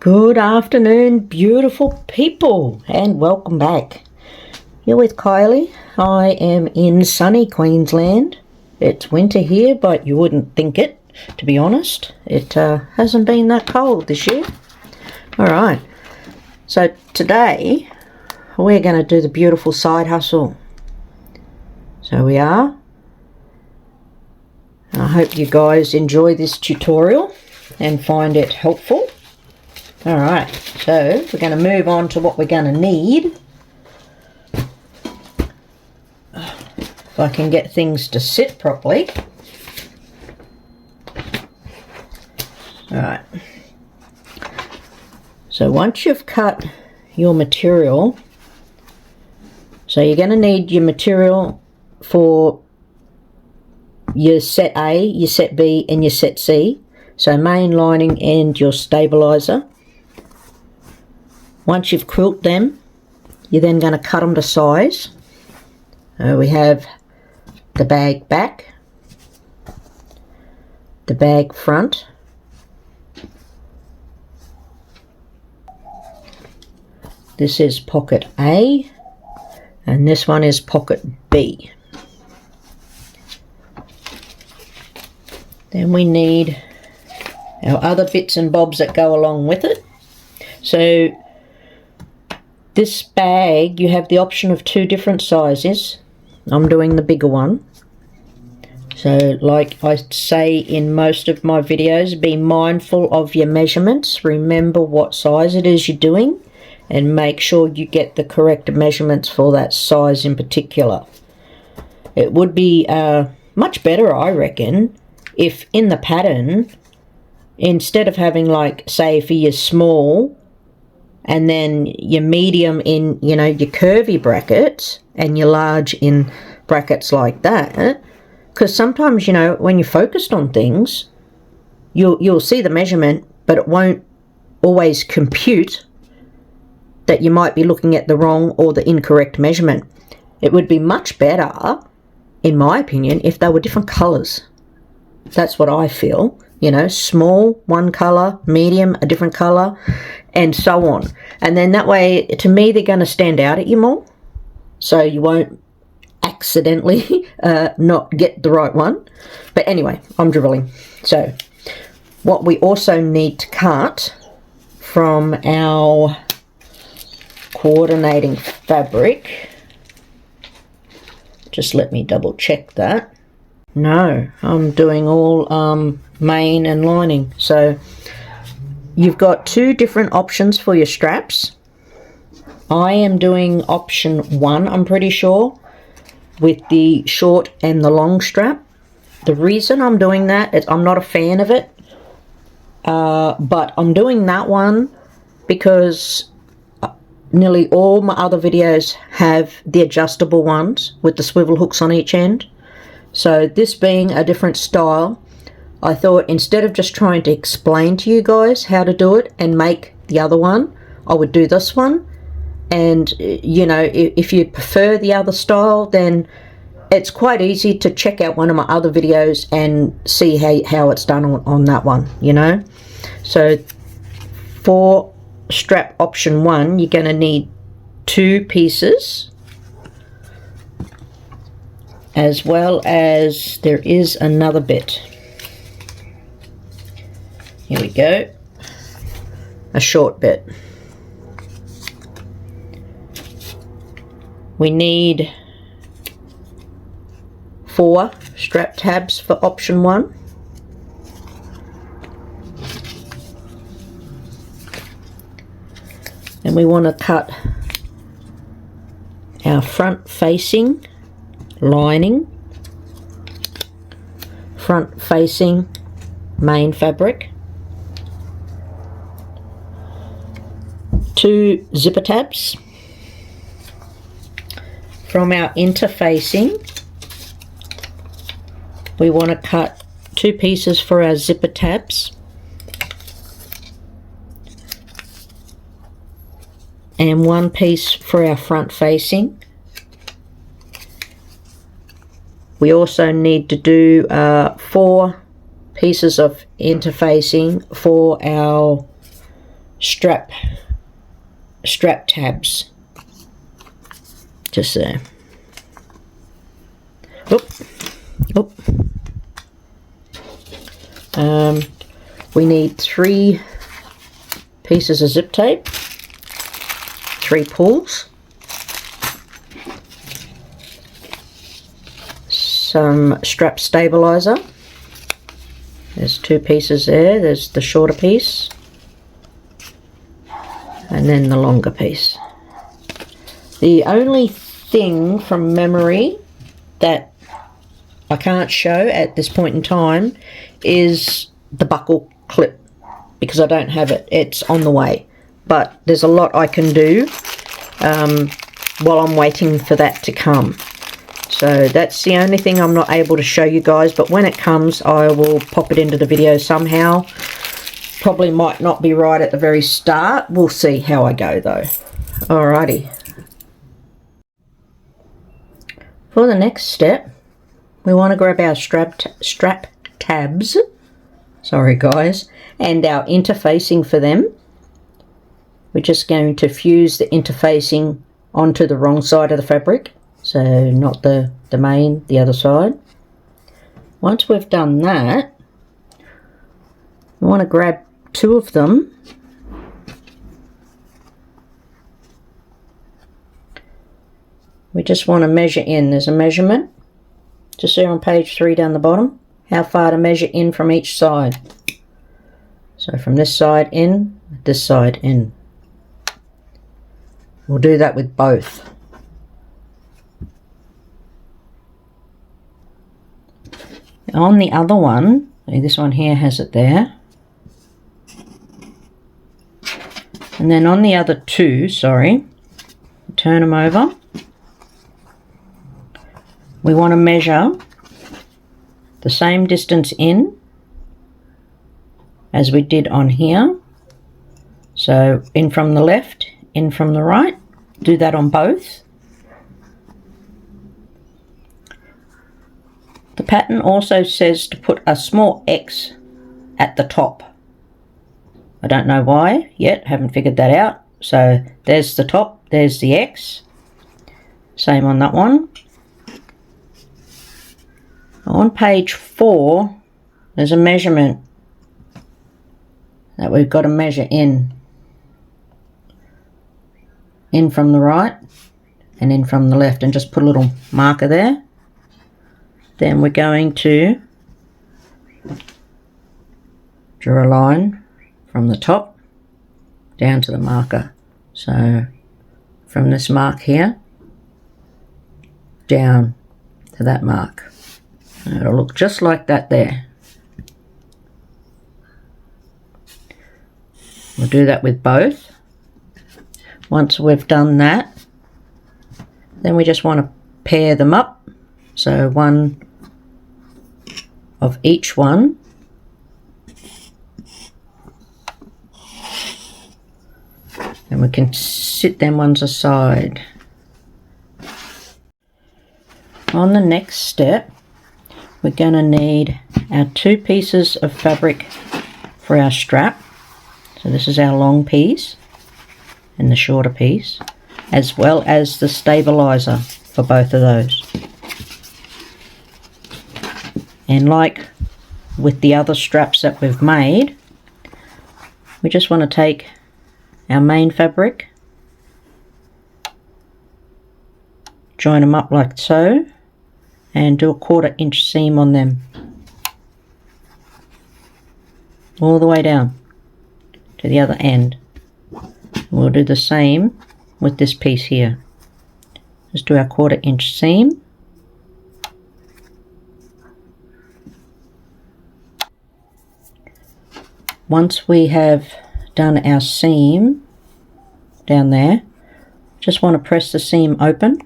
Good afternoon, beautiful people, and welcome back. You're with Kylie. I am in sunny Queensland. It's winter here, but you wouldn't think it, to be honest. It hasn't been that cold this year. Alright, so today we're going to do the beautiful side hustle. So we are. I hope you guys enjoy this tutorial and find it helpful. Alright, so we're going to move on to what we're going to need. If I can get things to sit properly. Alright. So once you've cut your material, so you're going to need your material for your set A, your set B and your set C. So main, lining and your stabilizer. Once you've quilted them, you're then going to cut them to size. We have the bag back, the bag front, this is pocket A, and this one is pocket B. Then we need our other bits and bobs that go along with it. So this bag, you have the option of 2 different sizes. I'm doing the bigger one. So like I say in most of my videos, be mindful of your measurements. Remember what size it is you're doing and make sure you get the correct measurements for that size in particular. It would be much better, I reckon, if in the pattern, instead of having, like, say for your small and then your medium in, you know, your curvy brackets and your large in brackets like that, because sometimes, you know, when you're focused on things, you'll see the measurement, but it won't always compute that you might be looking at the wrong or the incorrect measurement. It would be much better, in my opinion, if they were different colors. That's what I feel. You know, small, one color, medium, a different color, and so on. And then that way, to me, they're going to stand out at you more. So you won't accidentally not get the right one. But anyway, I'm dribbling. So what we also need to cut from our coordinating fabric, just let me double check that. No, I'm doing all main and lining. So you've got 2 different options for your straps. I am doing option 1, I'm pretty sure, with the short and the long strap. The reason I'm doing that is I'm not a fan of it, but I'm doing that one because nearly all my other videos have the adjustable ones with the swivel hooks on each end. So this being a different style, I thought instead of just trying to explain to you guys how to do it and make the other one, I would do this one. And, you know, if you prefer the other style, then it's quite easy to check out one of my other videos and see how it's done on that one, you know. So for strap option 1, you're going to need 2 pieces, as well as there is another bit. Here we go, a short bit. We need 4 strap tabs for option 1. And we want to cut our front facing lining, front facing main fabric, 2 zipper tabs. From our interfacing, we want to cut 2 pieces for our zipper tabs and 1 piece for our front facing. We also need to do 4 pieces of interfacing for our strap tabs, just there. Oop. We need 3 pieces of zip tape, 3 pulls, some strap stabilizer. There's 2 pieces there. There's the shorter piece and then the longer piece. The only thing from memory that I can't show at this point in time is the buckle clip, because I don't have it. It's on the way, but there's a lot I can do while I'm waiting for that to come. So that's the only thing I'm not able to show you guys, but when it comes I will pop it into the video somehow. Probably might not be right at the very start. We'll see how I go though. Alrighty. For the next step, we want to grab our strap tabs, sorry guys, and our interfacing for them. We're just going to fuse the interfacing onto the wrong side of the fabric, so not the main, the other side. Once we've done that, we want to grab 2 of them we just want to measure in. There's a measurement just there on page 3 down the bottom, how far to measure in from each side. So from this side in, this side in. We'll do that with both. On the other one, this one here has it there, and then on the other 2, sorry, turn them over. We want to measure the same distance in as we did on here. So in from the left, in from the right. Do that on both. The pattern also says to put a small X at the top. I don't know why yet, haven't figured that out. So there's the top, there's the X. Same on that one. On page 4, there's a measurement that we've got to measure in from the right and in from the left, and just put a little marker there. Then we're going to draw a line from the top down to the marker. So from this mark here down to that mark. And it'll look just like that there. We'll do that with both. Once we've done that, then we just want to pair them up. So one of each one. And we can sit them ones aside. On the next step, we're going to need our 2 pieces of fabric for our strap. So this is our long piece and the shorter piece, as well as the stabilizer for both of those. And like with the other straps that we've made, we just want to take our main fabric, join them up like so, and do a 1/4 inch seam on them all the way down to the other end. We'll do the same with this piece here. Just do our 1/4 inch seam. Once we have done our seam down there, just want to press the seam open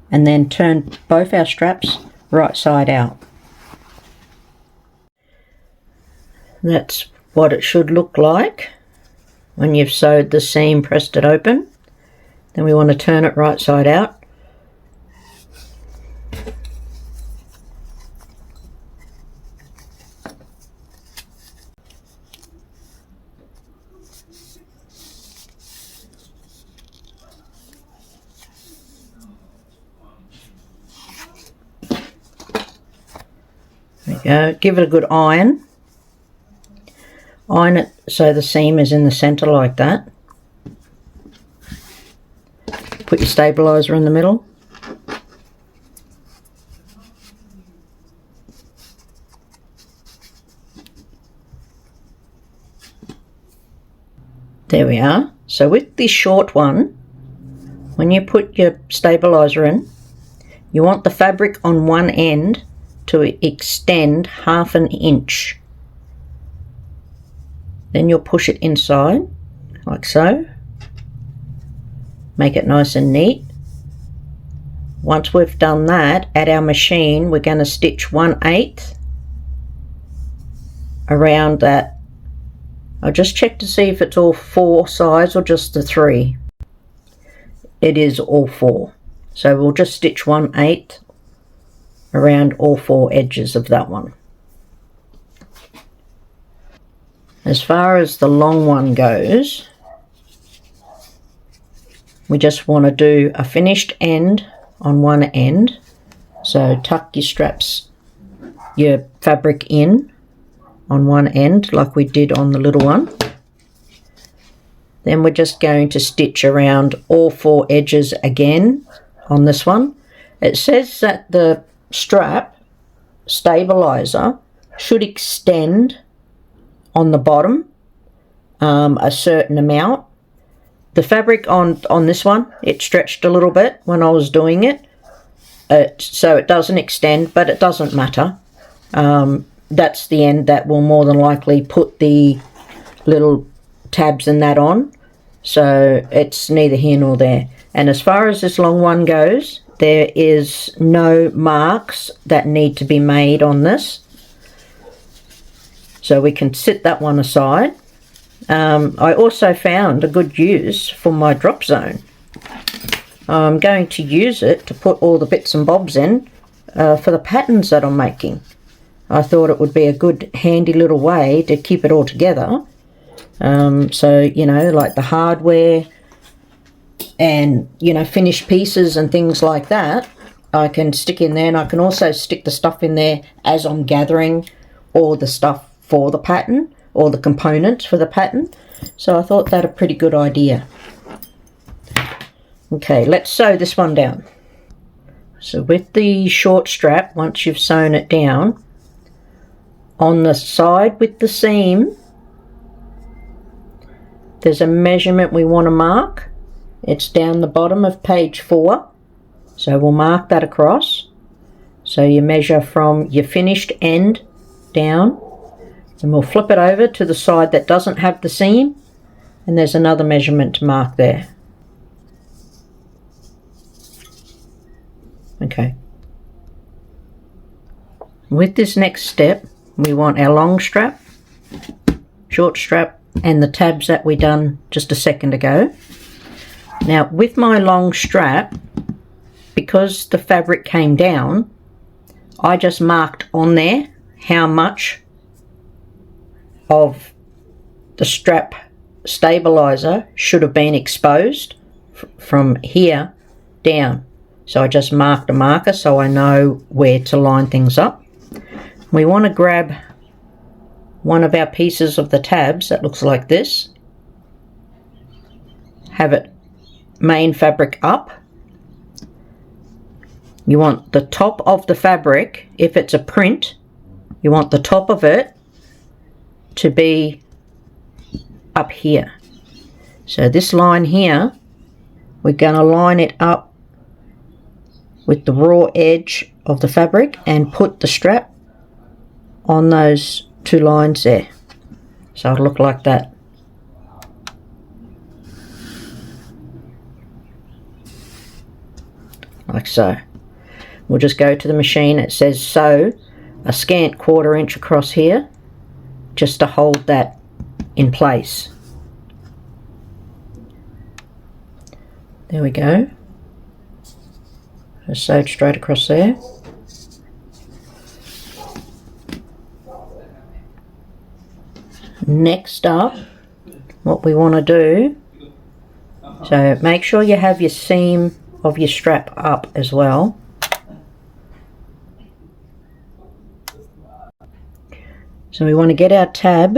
and then turn both our straps right side out. That's what it should look like when you've sewed the seam, pressed it open. Then we want to turn it right side out. you go. Give it a good iron. Iron it so the seam is in the centre like that. Put your stabiliser in the middle. There we are. So with this short one, when you put your stabiliser in, you want the fabric on one end to extend 1/2 inch. Then you'll push it inside, like so. Make it nice and neat. Once we've done that, at our machine, we're going to stitch 1/8 around that. I'll just check to see if it's all 4 sides or just the 3. It is all 4. So we'll just stitch 1/8 around all 4 edges of that one. As far as the long one goes, we just want to do a finished end on one end. So tuck your straps, your fabric in on one end like we did on the little one. Then we're just going to stitch around all 4 edges again on this one. It says that the strap stabilizer should extend on the bottom a certain amount. The fabric on this one, it stretched a little bit when I was doing it, so it doesn't extend, but it doesn't matter. That's the end that will more than likely put the little tabs and that on, so it's neither here nor there. And as far as this long one goes, there is no marks that need to be made on this, so we can sit that one aside. I also found a good use for my drop zone. I'm going to use it to put all the bits and bobs in for the patterns that I'm making. I thought it would be a good handy little way to keep it all together. So, you know, like the hardware and, you know, finished pieces and things like that, I can stick in there, and I can also stick the stuff in there as I'm gathering all the stuff for the pattern, or the components for the pattern. So I thought that a pretty good idea. Okay, let's sew this one down. So with the short strap, once you've sewn it down, on the side with the seam, there's a measurement we want to mark. It's down the bottom of page 4. So we'll mark that across. So you measure from your finished end down, and we'll flip it over to the side that doesn't have the seam, and there's another measurement to mark there. Okay. With this next step, we want our long strap, short strap, and the tabs that we done just a second ago. Now with my long strap, because the fabric came down, I just marked on there how much of the strap stabilizer should have been exposed from here down. So I just marked a marker so I know where to line things up. We want to grab one of our pieces of the tabs that looks like this, have it main fabric up. You want the top of the fabric, if it's a print, you want the top of it to be up here. So this line here, we're going to line it up with the raw edge of the fabric and put the strap on those 2 lines there. So it'll look like that. Like so. We'll just go to the machine. It says sew a scant 1/4 inch across here, just to hold that in place. There we go. Just sewed straight across there. Next up, what we want to do, so make sure you have your seam of your strap up as well. So we want to get our tab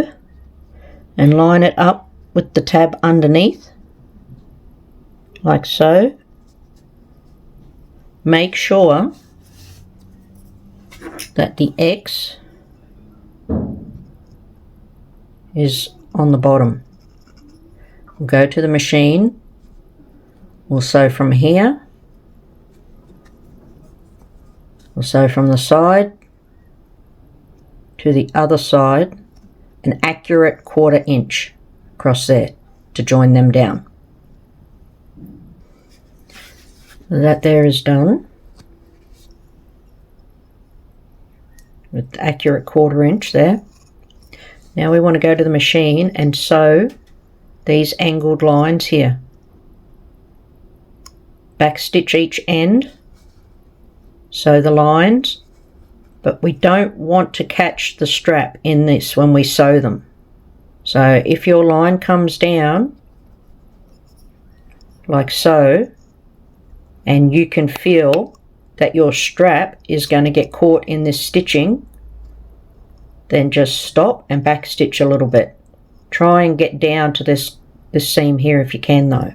and line it up with the tab underneath, like so. Make sure that the X is on the bottom. We'll go to the machine, we'll sew from here, we'll sew from the side to the other side, an accurate 1/4 inch across there to join them down. That there is done with the accurate 1/4 inch there. Now we want to go to the machine and sew these angled lines here. Back stitch each end, sew the lines, but we don't want to catch the strap in this when we sew them. So if your line comes down like so, and you can feel that your strap is going to get caught in this stitching, then just stop and back stitch a little bit. Try and get down to this seam here if you can though,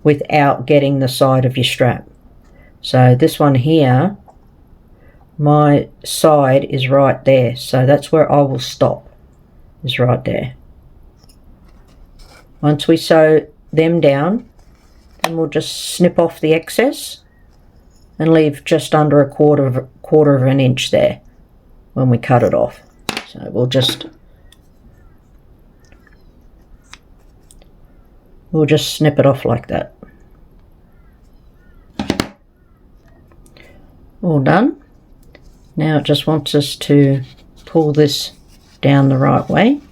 without getting the side of your strap. So this one here, my side is right there, so that's where I will stop, is right there. Once we sew them down, then we'll just snip off the excess and leave just under a quarter of an inch there when we cut it off. So we'll just snip it off like that. All done. Now it just wants us to pull this down the right way.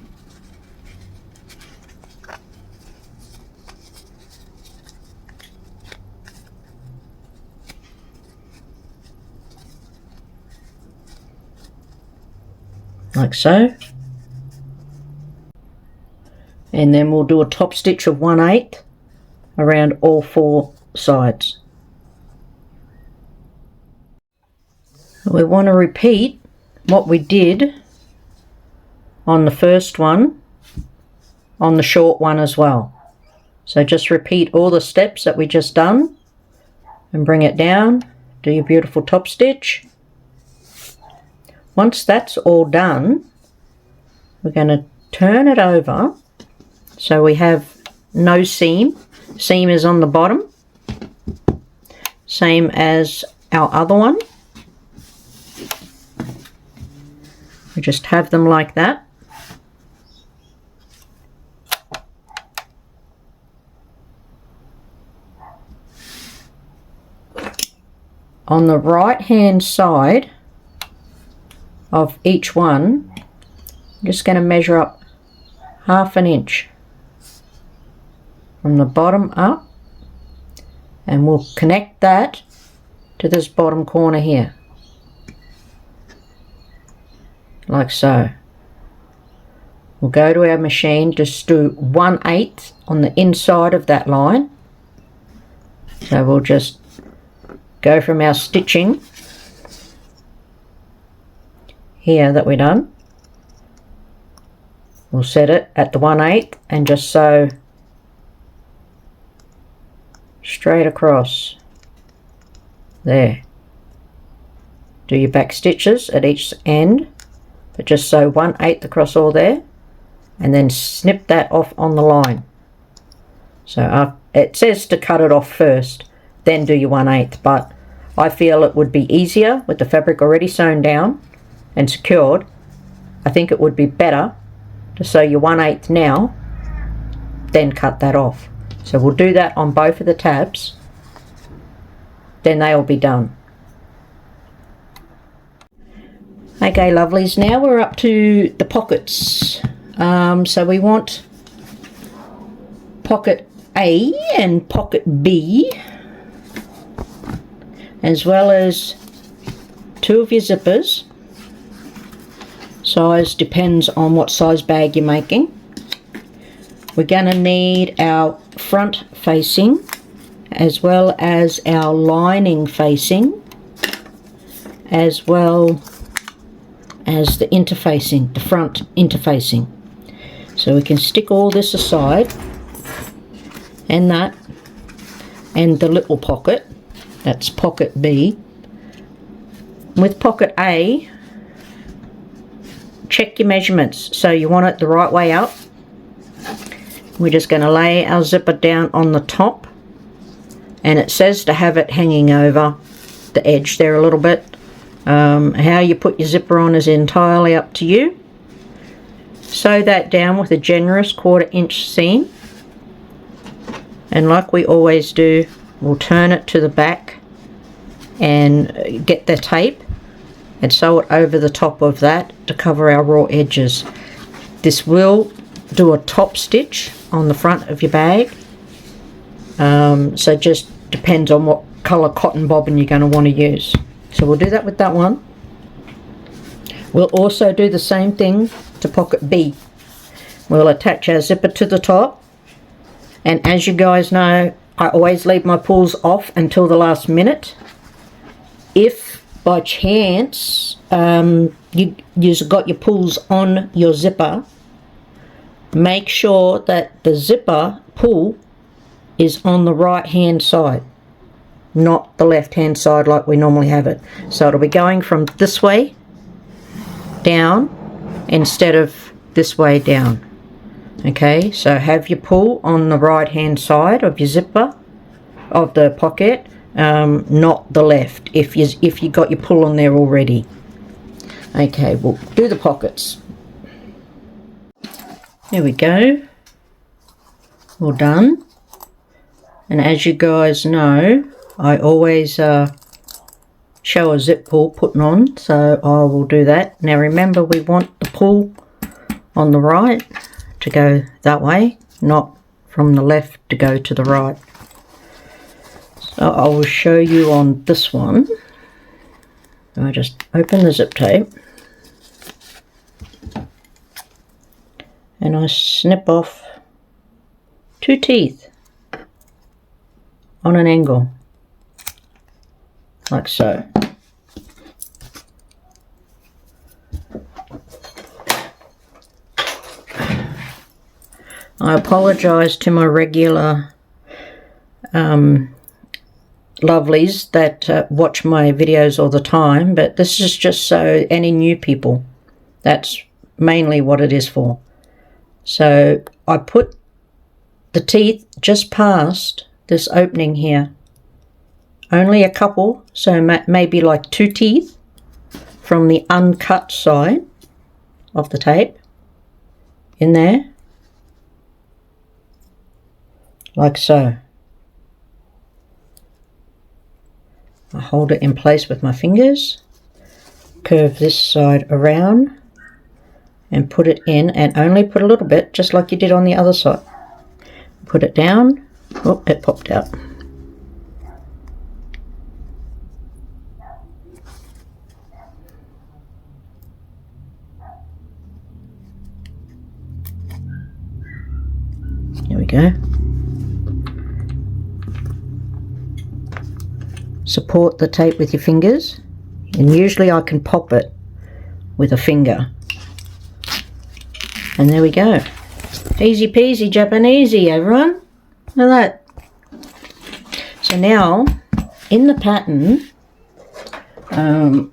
Like so. And then we'll do a top stitch of 1/8 around all 4 sides. We want to repeat what we did on the first one on the short one as well. So just repeat all the steps that we just done and bring it down, do your beautiful top stitch. Once that's all done, we're going to turn it over so we have no seam. Seam is on the bottom, same as our other one. We just have them like that. On the right hand side of each one, I'm just going to measure up 1/2 inch from the bottom up, and we'll connect that to this bottom corner here, like so. We'll go to our machine, just do 1/8 on the inside of that line. So we'll just go from our stitching here that we done. We'll set it at the 1/8 and just sew straight across there. Do your back stitches at each end, but just sew 1/8 across all there, and then snip that off on the line. So it says to cut it off first, then do your 1/8, but I feel it would be easier with the fabric already sewn down and secured. I think it would be better to sew your 1/8 now, then cut that off. So we'll do that on both of the tabs, then they will be done. Okay lovelies, now we're up to the pockets. So we want pocket A and pocket B, as well as 2 of your zippers. Size depends on what size bag you're making. We're going to need our front facing as well as our lining facing, as well as the interfacing, the front interfacing. So we can stick all this aside, and that, and the little pocket, that's pocket B. With pocket A, check your measurements. So you want it the right way up. We're just going to lay our zipper down on the top, and it says to have it hanging over the edge there a little bit. How you put your zipper on is entirely up to you. Sew that down with a generous 1/4 inch seam, and like we always do, we'll turn it to the back and get the tape and sew it over the top of that to cover our raw edges. This will do a top stitch on the front of your bag, so just depends on what colour cotton bobbin you're going to want to use. So we'll do that with that one. We'll also do the same thing to pocket B. We'll attach our zipper to the top, and as you guys know, I always leave my pulls off until the last minute. If by chance you've got your pulls on your zipper, make sure that the zipper pull is on the right hand side, not the left hand side like we normally have it. So it'll be going from this way down instead of this way down. Okay, so have your pull on the right hand side of your zipper of the pocket, not the left, if you got your pull on there already. Okay, we'll do the pockets. There we go, all done. And as you guys know, I always show a zip pull putting on, so I will do that. Now remember, we want the pull on the right to go that way, not from the left to go to the right. So I will show you on this one. I just open the zip tape and I snip off 2 teeth on an angle, like so. I apologise to my regular lovelies that watch my videos all the time, but this is just so any new people, that's mainly what it is for. So I put the teeth just past this opening here, only a couple, so maybe like 2 teeth from the uncut side of the tape in there, like so. I hold it in place with my fingers, curve this side around and put it in, and only put a little bit, just like you did on the other side. Put it down. Oh, it popped out. Here we go. Support the tape with your fingers, and usually I can pop it with a finger. And there we go. Easy peasy Japanesey, everyone. Look at that. So now, in the pattern, on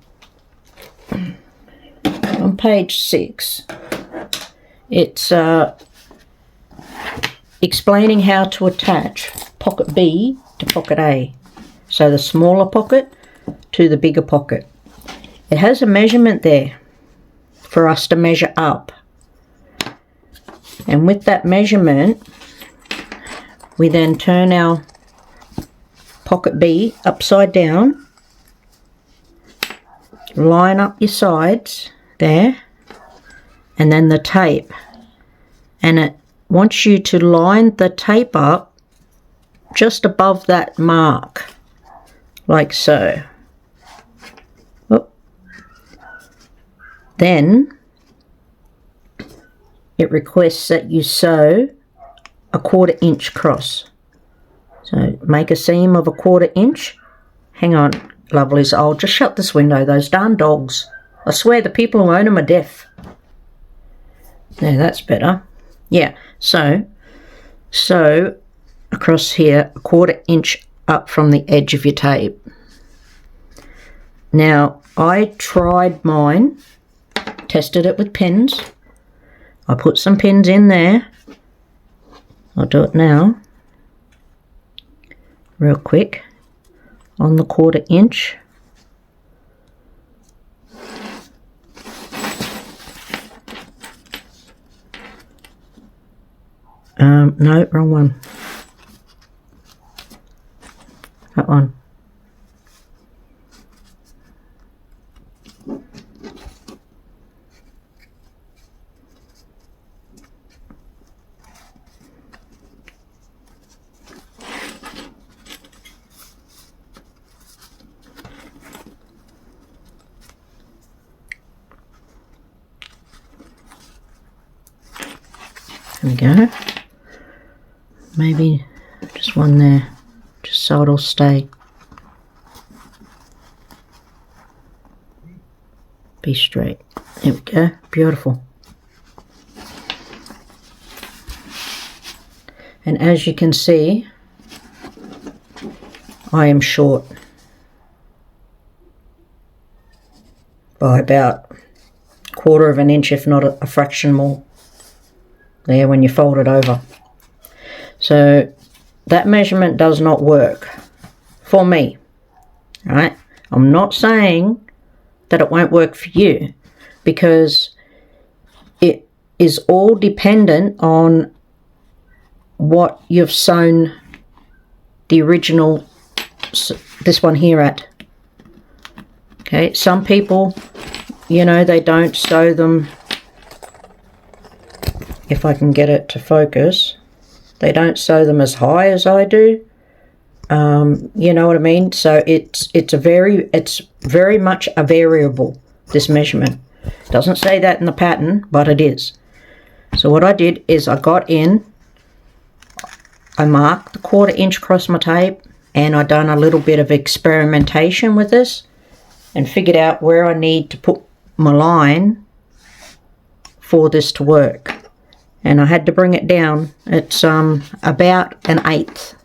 page 6, it's explaining how to attach pocket B to pocket A. So the smaller pocket to the bigger pocket. It has a measurement there for us to measure up. And with that measurement, we then turn our pocket B upside down, line up your sides there, and then the tape. And it wants you to line the tape up just above that mark, like so. Oop. Then it requests that you sew a 1/4 inch cross. So make a seam of a 1/4 inch. Hang on, lovelies, I'll just shut this window, those darn dogs. I swear the people who own them are deaf. There, that's better. Yeah, so across here, 1/4 inch up from the edge of your tape. Now, I tried mine, tested it with pins. I put some pins in there. I'll do it now, real quick, on the 1/4 inch. No, wrong one. That one. There we go. Maybe just one there, just so it'll stay. Be straight. There we go. Beautiful. And as you can see, I am short by about 1/4 inch, if not a fraction more, there when you fold it over. So that measurement does not work for me, right? I'm not saying that it won't work for you, because it is all dependent on what you've sewn the original, this one here at. Okay, some people, you know, they don't sew them, if I can get it to focus, they don't sew them as high as I do. You know what I mean? So it's very much a variable, this measurement. Doesn't say that in the pattern, but it is. So what I did is I got in, I marked the 1/4 inch across my tape, and I done a little bit of experimentation with this and figured out where I need to put my line for this to work. And I had to bring it down. It's about 1/8,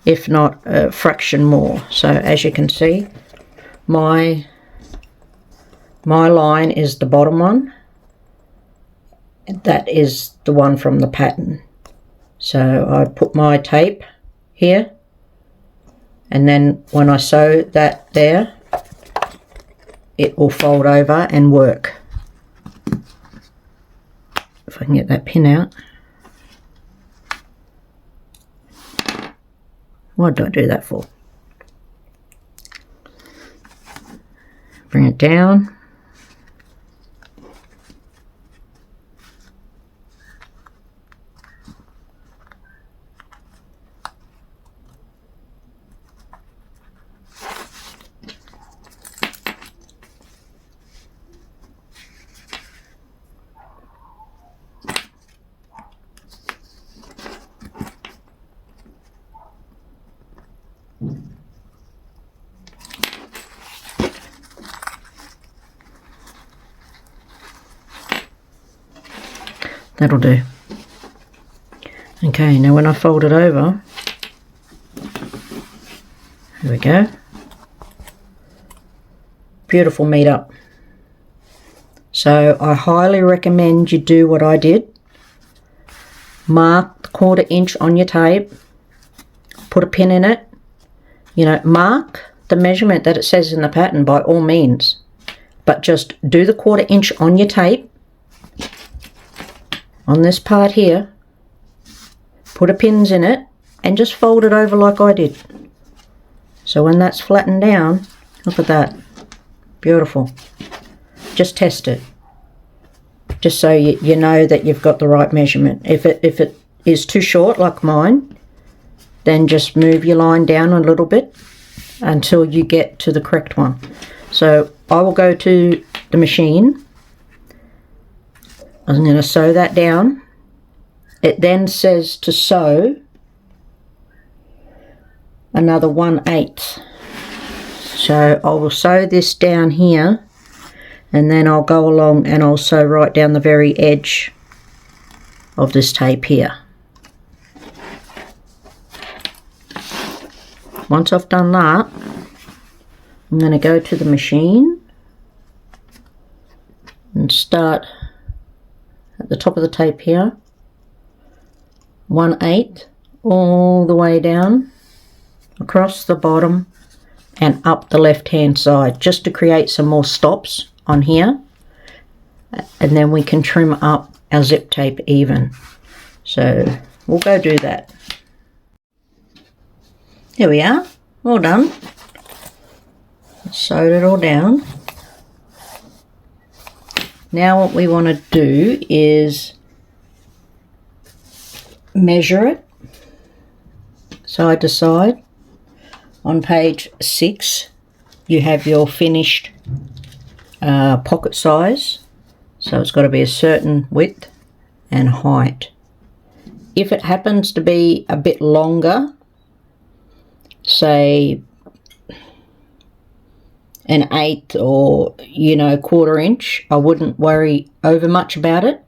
if not a fraction more. So as you can see, my line is the bottom one. That is the one from the pattern. So I put my tape here, and then when I sew that there, it will fold over and work. If I can get that pin out. What did I do that for? Bring it down. That'll do. Okay, now when I fold it over, there we go. Beautiful meet up. So I highly recommend you do what I did. Mark the 1/4 inch on your tape, put a pin in it, you know, mark the measurement that it says in the pattern by all means, but just do the 1/4 inch on your tape, on this part here, put a pins in it, and just fold it over like I did. So when that's flattened down, look at that. Beautiful. Just test it, just so you know that you've got the right measurement. If it is too short like mine, then just move your line down a little bit until you get to the correct one. So I will go to the machine. I'm going to sew that down. It then says to sew another 1/8. So I will sew this down here and then I'll go along and I'll sew right down the very edge of this tape here. Once I've done that, I'm going to go to the machine and start at the top of the tape here, 1/8 all the way down across the bottom and up the left hand side, just to create some more stops on here, and then we can trim up our zip tape even. So we'll go do that. Here we are, all done. Sewed it all down. Now what we want to do is measure it side to side. On page 6 you have your finished pocket size, so it's got to be a certain width and height. If it happens to be a bit longer, say 1/8 or 1/4 inch, I wouldn't worry over much about it.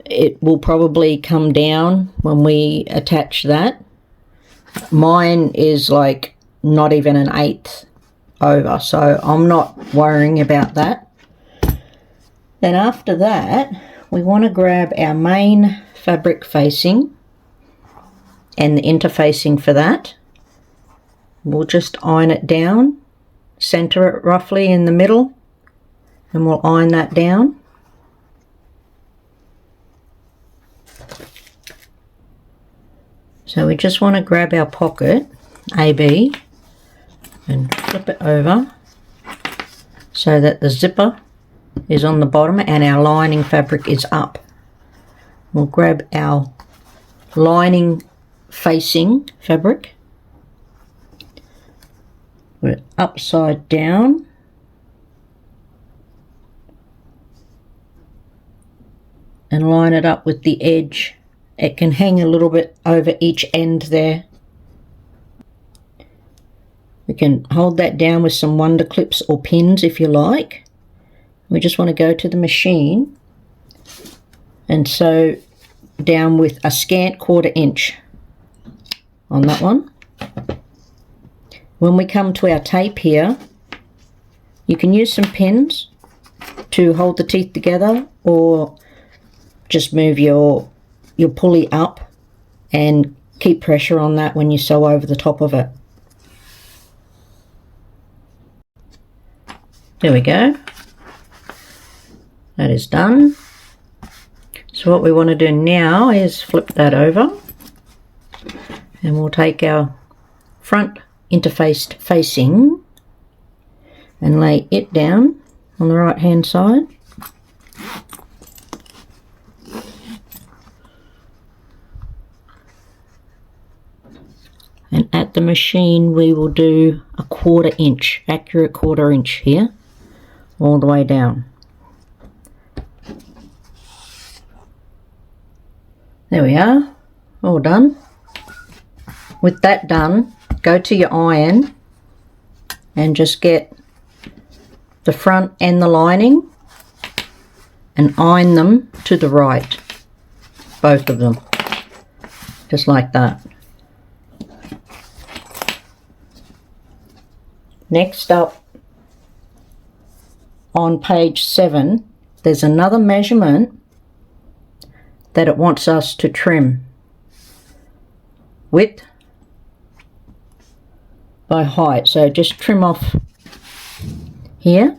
It will probably come down when we attach that. Mine is like not even 1/8 over, so I'm not worrying about that. Then after that, we want to grab our main fabric facing and the interfacing for that. We'll just iron it down, center it roughly in the middle, and we'll iron that down. So we just want to grab our pocket AB and flip it over so that the zipper is on the bottom and our lining fabric is up. We'll grab our lining facing fabric, put it upside down, and line it up with the edge. It can hang a little bit over each end there. We can hold that down with some wonder clips or pins if you like. We just want to go to the machine and sew down with a scant 1/4 inch on that one. When we come to our tape here, you can use some pins to hold the teeth together, or just move your pulley up and keep pressure on that when you sew over the top of it. There we go. That is done. So what we want to do now is flip that over, and we'll take our front interfaced facing and lay it down on the right hand side. And at the machine we will do a 1/4 inch, accurate 1/4 inch here, all the way down. There we are, all done. With that done, go to your iron and just get the front and the lining and iron them to the right, both of them, just like that. Next up, on page 7, there's another measurement that it wants us to trim, width by height. So just trim off here,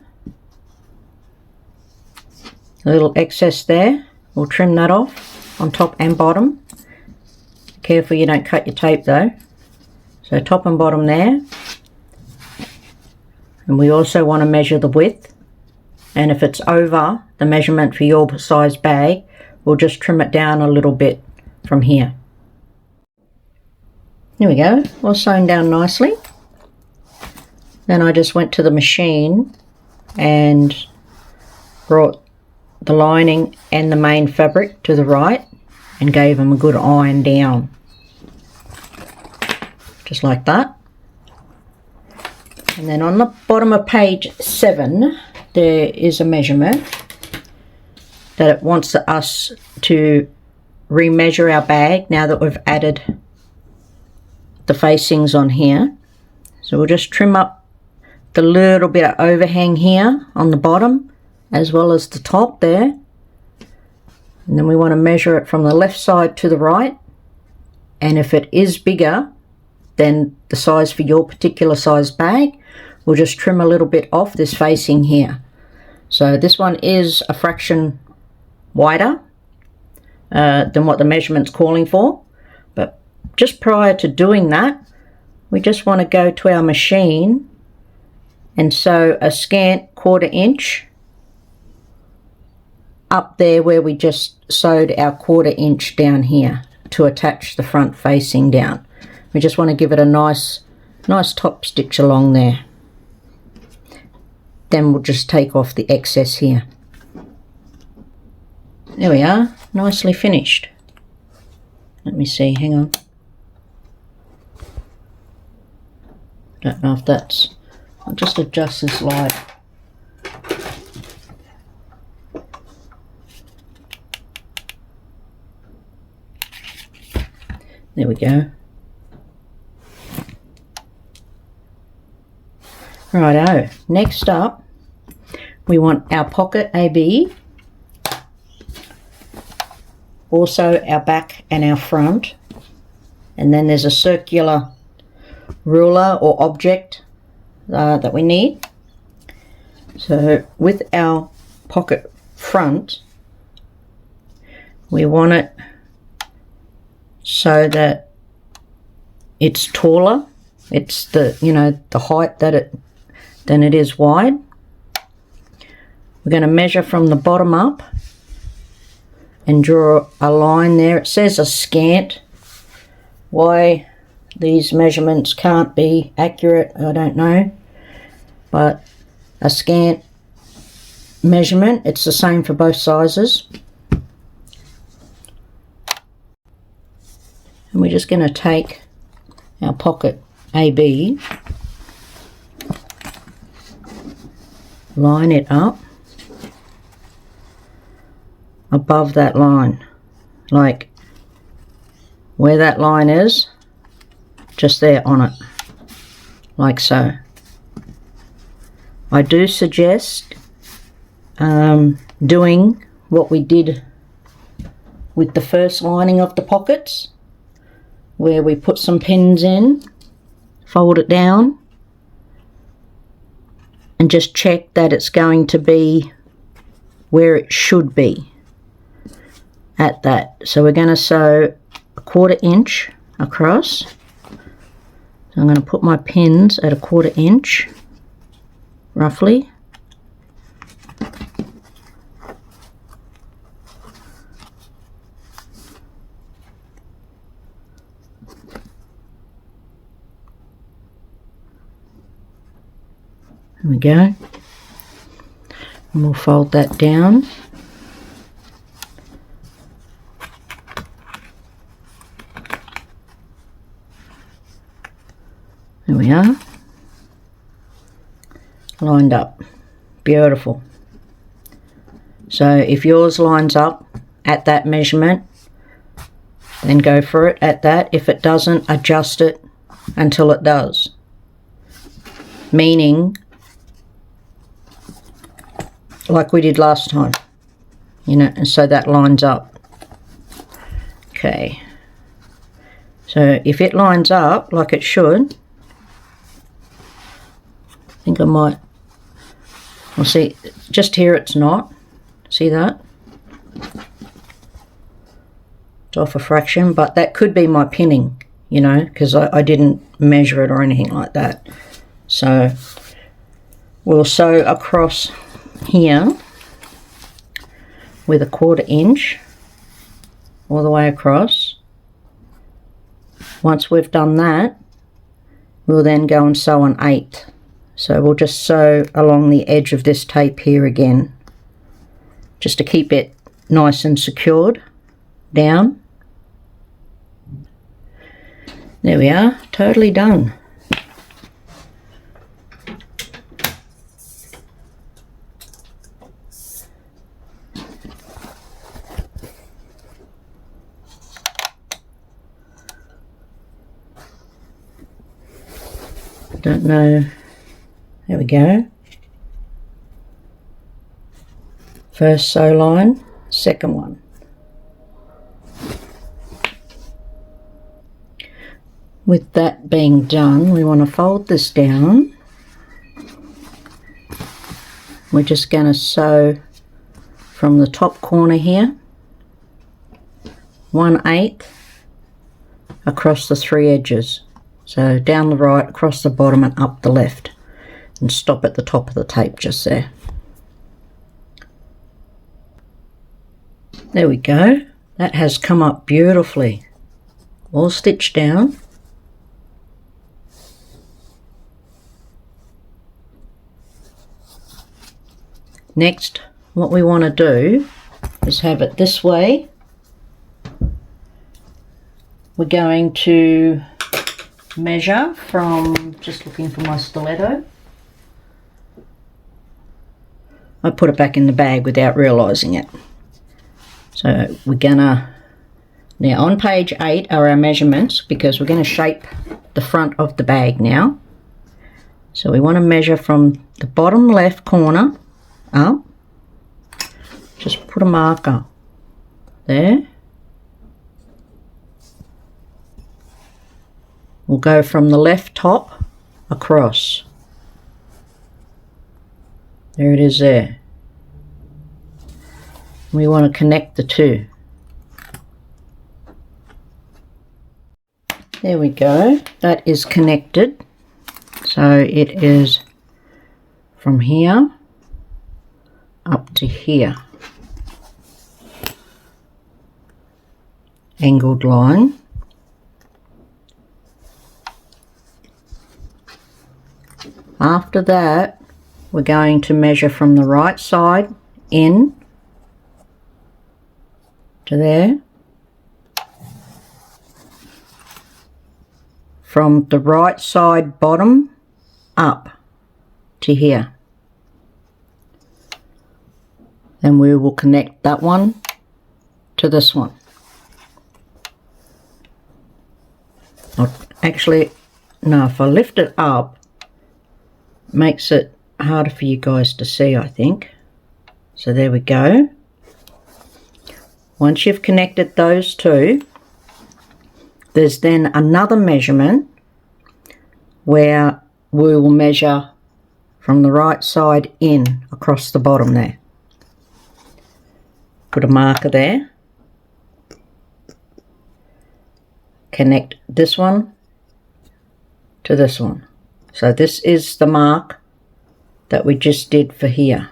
a little excess there. We'll trim that off on top and bottom. Careful you don't cut your tape though. So top and bottom there. And we also want to measure the width, and if it's over the measurement for your size bag, we'll just trim it down a little bit from here. There we go, all sewn down nicely. Then I just went to the machine and brought the lining and the main fabric to the right and gave them a good iron down, just like that. And then on the bottom of page 7 there is a measurement that it wants us to remeasure our bag now that we've added the facings on here. So we'll just trim up the little bit of overhang here on the bottom as well as the top there. And then we want to measure it from the left side to the right. And if it is bigger than the size for your particular size bag, we'll just trim a little bit off this facing here. So this one is a fraction wider than what the measurement's calling for. But just prior to doing that, we just want to go to our machine and sew a scant 1/4 inch up there where we just sewed our 1/4 inch down here to attach the front facing down. We just want to give it a nice top stitch along there. Then we'll just take off the excess here. There we are, nicely finished. Let me see, hang on. Don't know if that's, I'll just adjust this light. There we go. Righto, next up we want our pocket AB, also our back and our front, and then there's a circular ruler or object that we need. So with our pocket front, we want it so that it's taller. It's the, you know, the height than it is wide. We're going to measure from the bottom up and draw a line there. It says a scant. Why these measurements can't be accurate, I don't know, but a scant measurement, it's the same for both sizes. And we're just going to take our pocket AB, line it up above that line, like where that line is, just there on it, like so. I do suggest doing what we did with the first lining of the pockets, where we put some pins in, fold it down, and just check that it's going to be where it should be at that. So we're going to sew a 1/4 inch across. So I'm going to put my pins at a 1/4 inch roughly. There we go. And we'll fold that down. There we are. Lined up. Beautiful. So if yours lines up at that measurement, then go for it at that. If it doesn't, adjust it until it does. Meaning, like we did last time, you know, and so that lines up. Okay, so if it lines up like it should, I think I might, well, see, just here it's not, see that? It's off a fraction, but that could be my pinning, you know, because I didn't measure it or anything like that. So we'll sew across here with a 1/4 inch all the way across. Once we've done that, we'll then go and sew an 1/8. So we'll just sew along the edge of this tape here again, just to keep it nice and secured down. There we are, totally done. don't know. There we go. First sew line, second one. With that being done, we want to fold this down. We're just going to sew from the top corner here, 1/8 across the 3 edges. So down the right, across the bottom and up the left, and stop at the top of the tape just there. There we go. That has come up beautifully, all stitched down. Next, what we want to do is have it this way. We're going to measure from, just looking for my stiletto. I put it back in the bag without realising it. So we're gonna, now on page 8 are our measurements, because we're going to shape the front of the bag now. So we want to measure from the bottom left corner up. Just put a marker there. We'll go from the left top across. There it is there. We want to connect the two. There we go. That is connected. So it is from here up to here. Angled line. After that, we're going to measure from the right side in to there, from the right side bottom up to here. Then we will connect that one to this one. Actually, no, if I lift it up, it makes it harder for you guys to see, I think. So there we go. Once you've connected those two, there's then another measurement where we will measure from the right side in across the bottom there. Put a marker there. Connect this one to this one. So this is the mark that we just did for here.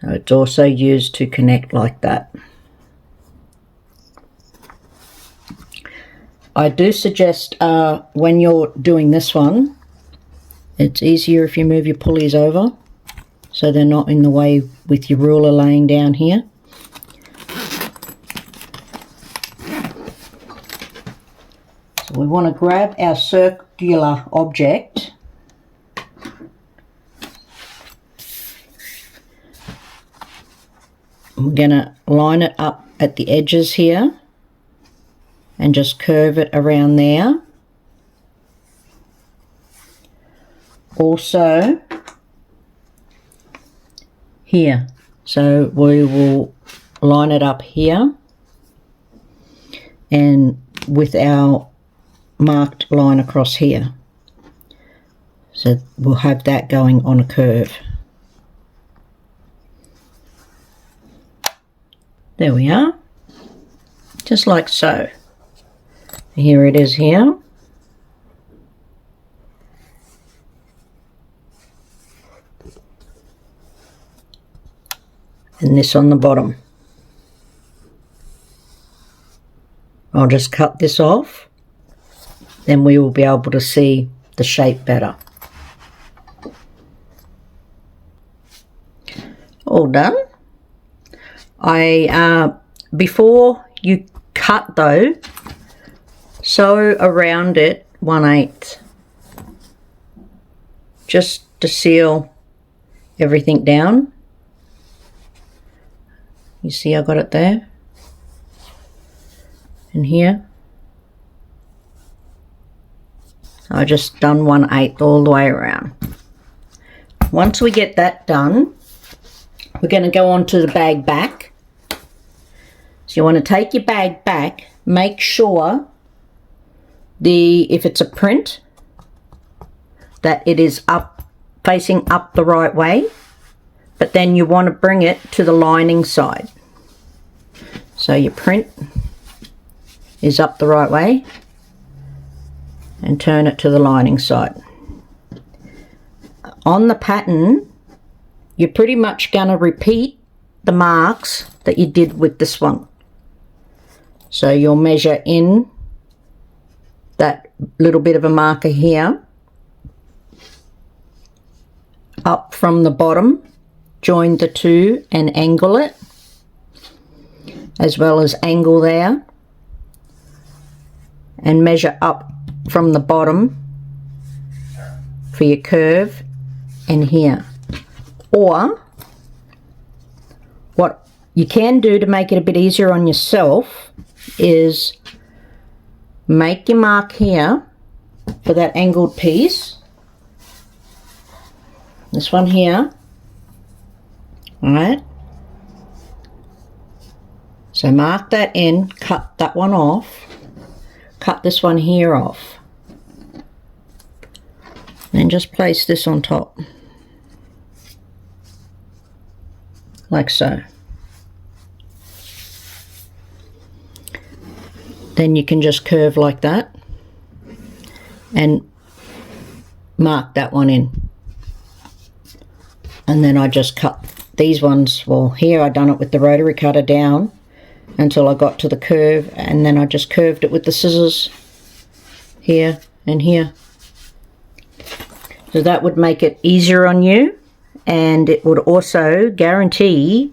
So it's also used to connect like that. I do suggest when you're doing this one, it's easier if you move your pulleys over so they're not in the way with your ruler laying down here. So we want to grab our circular object we're going to line it up at the edges here and just curve it around there. Also here, so we will line it up here and with our marked line across here. So we'll have that going on a curve. There we are, just like so. Here it is here. And this on the bottom. I'll just cut this off, then we will be able to see the shape better. All done. Before you cut though, sew around it 1/8 just to seal everything down. You see I got it there and here. I just done 1/8 all the way around. Once we get that done, we're going to go on to the bag back. So you want to take your bag back, make sure if it's a print, that it is up, facing up the right way, but then you want to bring it to the lining side. So your print is up the right way and turn it to the lining side. On the pattern, you're pretty much going to repeat the marks that you did with this one. So you'll measure in that little bit of a marker here, up from the bottom, join the two and angle it, as well as angle there, and measure up from the bottom for your curve and here. Or what you can do to make it a bit easier on yourself is make your mark here for that angled piece, this one here. All right, so mark that in, cut that one off, cut this one here off, and just place this on top like so. Then you can just curve like that and mark that one in. And then I just cut these ones. Well, here I done it with the rotary cutter down until I got to the curve, and then I just curved it with the scissors here and here. So that would make it easier on you, and it would also guarantee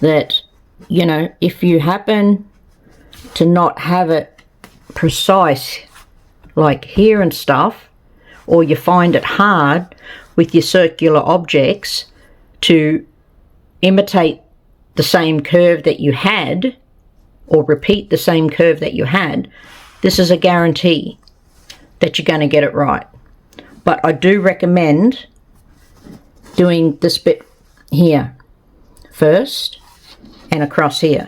that, you know, if you happen to not have it precise like here and stuff, or you find it hard with your circular objects to imitate the same curve that you had, or repeat the same curve that you had, this is a guarantee that you're going to get it right. But I do recommend doing this bit here first and across here,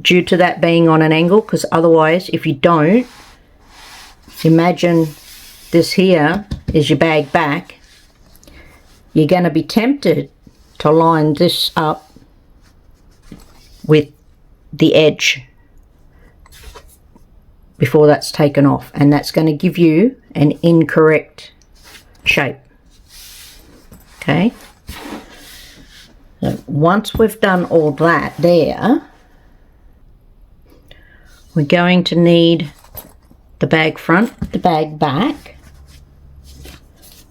due to that being on an angle, because otherwise, if you don't, imagine this here is your bag back, you're going to be tempted to line this up with the edge before that's taken off, and that's going to give you an incorrect shape. Okay, so once we've done all that there, we're going to need the bag front, the bag back,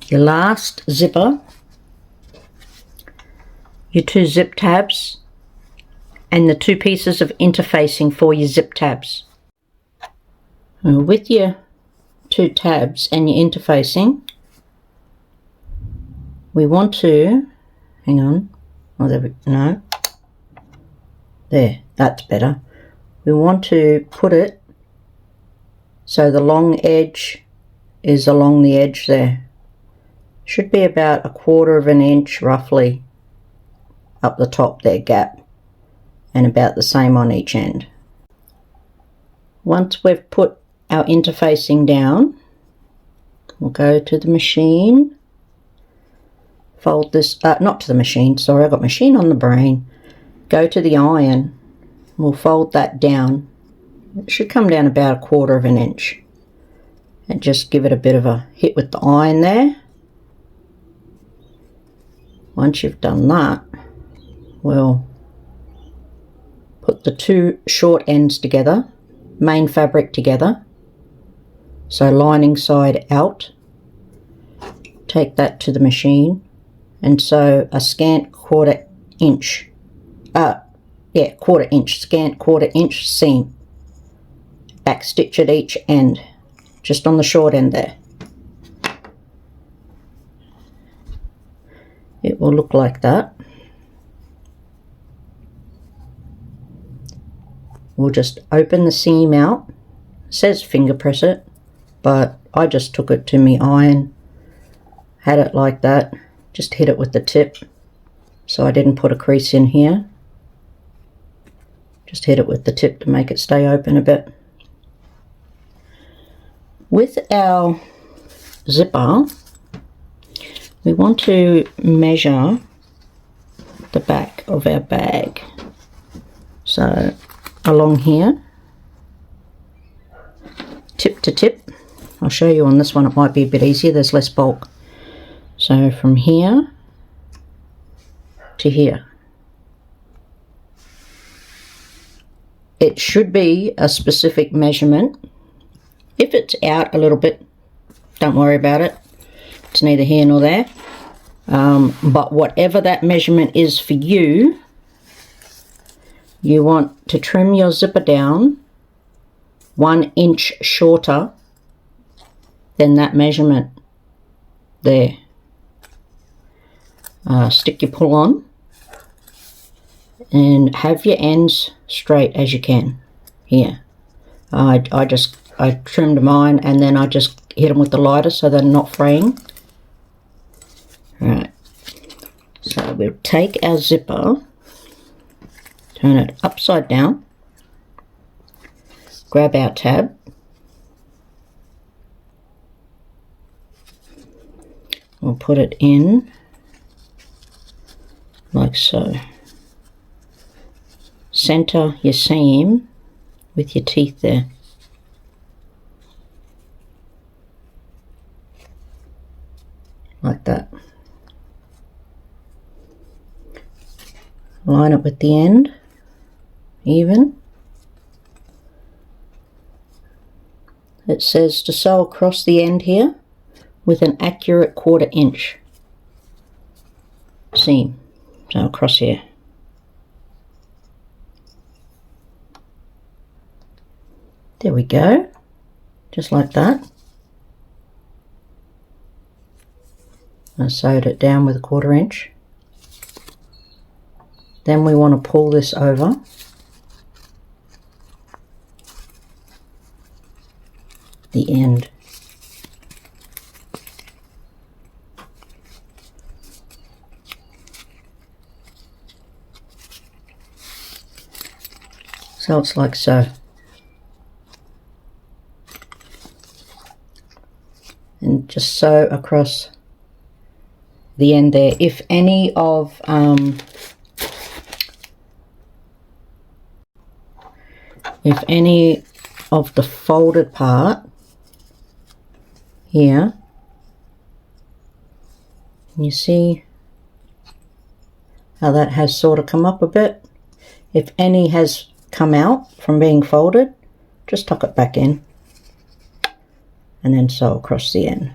your last zipper, your two zip tabs, and the two pieces of interfacing for your zip tabs. And with your two tabs and your interfacing, we want to, hang on, oh, no, there, that's better. We want to put it so the long edge is along the edge there. Should be about 1/4 of an inch roughly up the top there, gap, and about the same on each end. Once we've put our interfacing down, we'll go to the machine, fold this, not to the machine, sorry, I've got machine on the brain, go to the iron, we'll fold that down. It should come down about 1/4 of an inch, and just give it a bit of a hit with the iron there. Once you've done that, we'll put the two short ends together, main fabric together, so lining side out, take that to the machine and sew a scant 1/4 inch, scant 1/4 inch seam, back stitch at each end, just on the short end there. It will look like that. We'll just open the seam out It says finger press it, but I just took it to me iron, had it like that, just hit it with the tip, so I didn't put a crease in here. Just hit it with the tip to make it stay open a bit. With our zipper, we want to measure the back of our bag. So along here, tip to tip. I'll show you on this one, it might be a bit easier, there's less bulk. So from here to here. It should be a specific measurement. If it's out a little bit, don't worry about it. It's neither here nor there. But whatever that measurement is for you, you want to trim your zipper down 1 inch shorter than that measurement there. Stick your pull on and have your ends straight as you can. Here, I trimmed mine and then I just hit them with the lighter so they're not fraying. Right, so we'll take our zipper, turn it upside down, grab our tab, we'll put it in like so. Center your seam with your teeth there. Like that. Line it with the end, even. It says to sew across the end here with an accurate 1/4 inch seam. So across here. There we go, just like that. I sewed it down with a 1/4 inch. Then we want to pull this over the end. So it's like so. And just sew across the end there. If any of the folded part here, you see how that has sort of come up a bit? If any has come out from being folded, just tuck it back in and then sew across the end.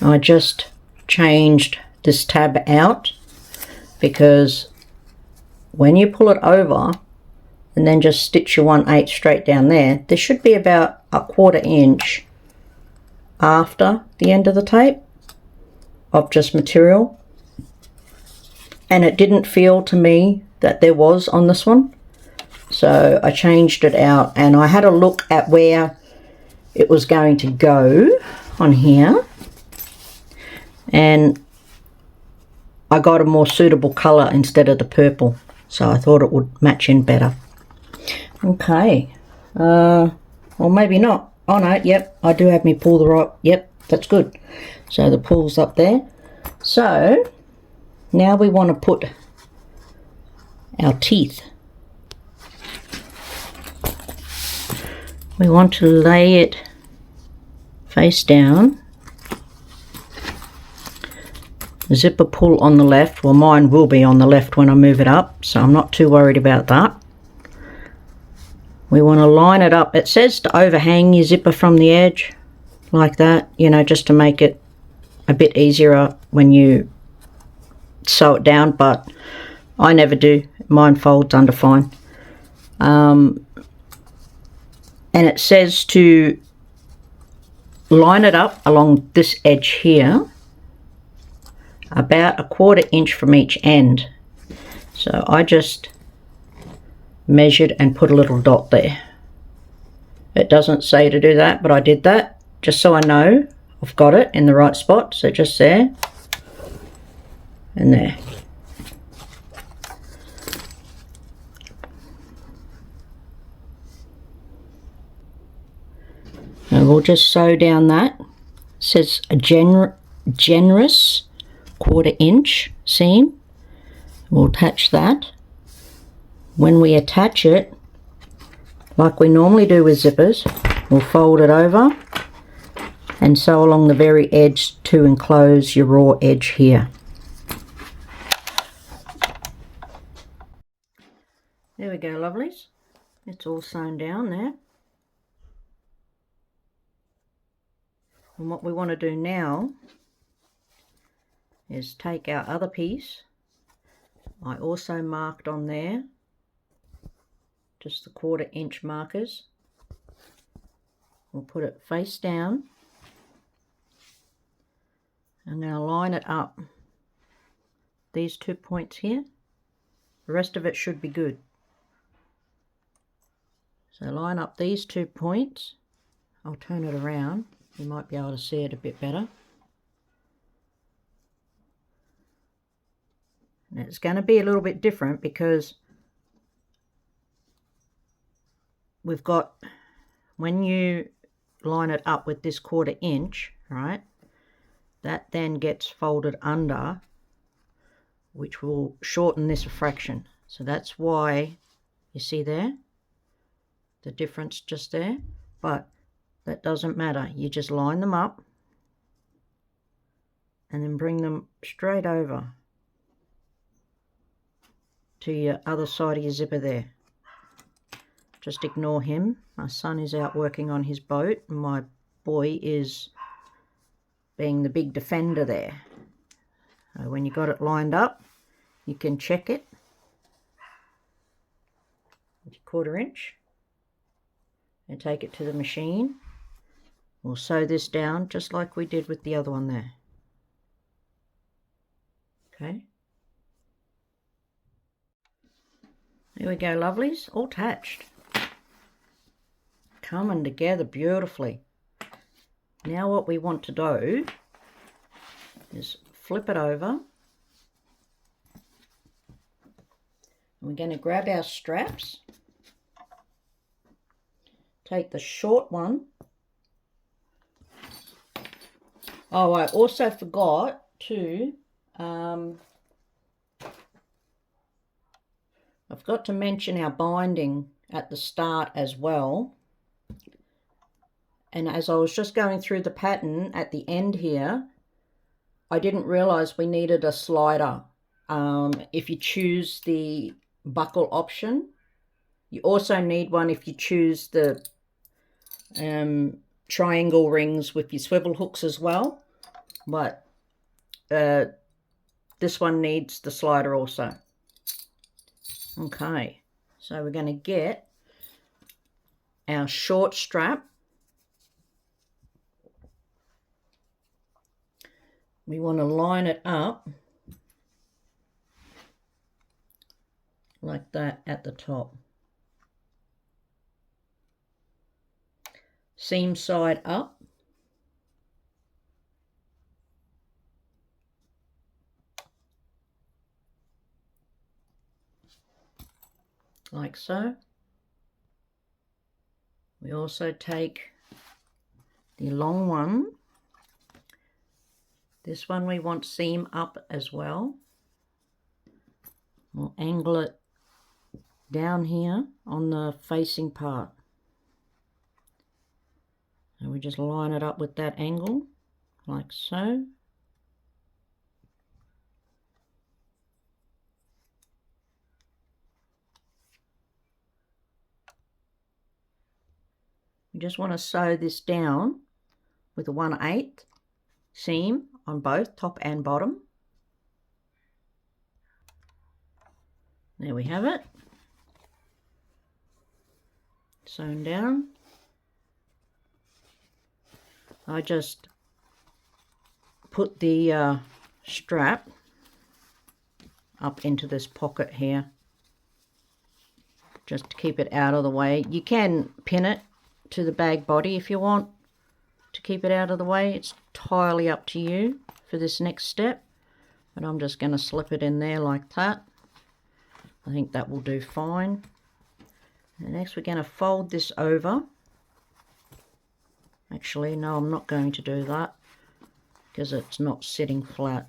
I just changed this tab out because when you pull it over and then just stitch your 1/8 straight down there, there should be about a 1/4 inch after the end of the tape of just material, and it didn't feel to me that there was on this one. So I changed it out and I had a look at where it was going to go on here, and I got a more suitable colour instead of the purple, so I thought it would match in better. Okay, or maybe not. Oh no, yep, I do have me pull the right, yep, that's good. So the pull's up there. So now we want to put our teeth. We want to lay it face down. Zipper pull on the left. Well, mine will be on the left when I move it up, so I'm not too worried about that. We want to line it up. It says to overhang your zipper from the edge like that, you know, just to make it a bit easier when you sew it down, but I never do. Mine folds under fine. And it says to line it up along this edge here, about a 1/4 inch from each end. So I just measured and put a little dot there. It doesn't say to do that, but I did that just so I know I've got it in the right spot. So just there and there. And we'll just sew down that. It says a generous 1/4 inch seam. We'll attach that. When we attach it, like we normally do with zippers, we'll fold it over and sew along the very edge to enclose your raw edge here. There we go, lovelies. It's all sewn down there. And what we want to do now is take our other piece. I also marked on there just the 1/4 inch markers. We'll put it face down. I'm going to line it up. These 2 points here. The rest of it should be good. So line up these 2 points. I'll turn it around. You might be able to see it a bit better. And it's going to be a little bit different because we've got, when you line it up with this 1/4 inch, right, that then gets folded under, which will shorten this a fraction. So that's why you see there the difference just there, but that doesn't matter. You just line them up and then bring them straight over to your other side of your zipper there. Just ignore him. My son is out working on his boat and my boy is being the big defender there. So when you got it lined up, you can check it with your 1/4 inch and take it to the machine. We'll sew this down just like we did with the other one there. Okay. There we go, lovelies, all attached. Coming together beautifully. Now what we want to do is flip it over. And we're going to grab our straps. Take the short one. Oh, I also forgot to I forgot to mention our binding at the start as well. And as I was just going through the pattern at the end here, I didn't realize we needed a slider. If you choose the buckle option, you also need one if you choose the triangle rings with your swivel hooks as well. But this one needs the slider also. Okay, so we're going to get our short strap. We want to line it up like that at the top. Seam side up. Like so. We also take the long one. This one we want seam up as well. We'll angle it down here on the facing part. And we just line it up with that angle, like so. We just want to sew this down with a 1/8 seam on both top and bottom. There we have it. Sewn down. I just put the strap up into this pocket here, just to keep it out of the way. You can pin it to the bag body if you want to keep it out of the way. It's entirely up to you for this next step, but I'm just going to slip it in there like that. I think that will do fine. And next we're going to fold this over. Actually, no, I'm not going to do that because it's not sitting flat.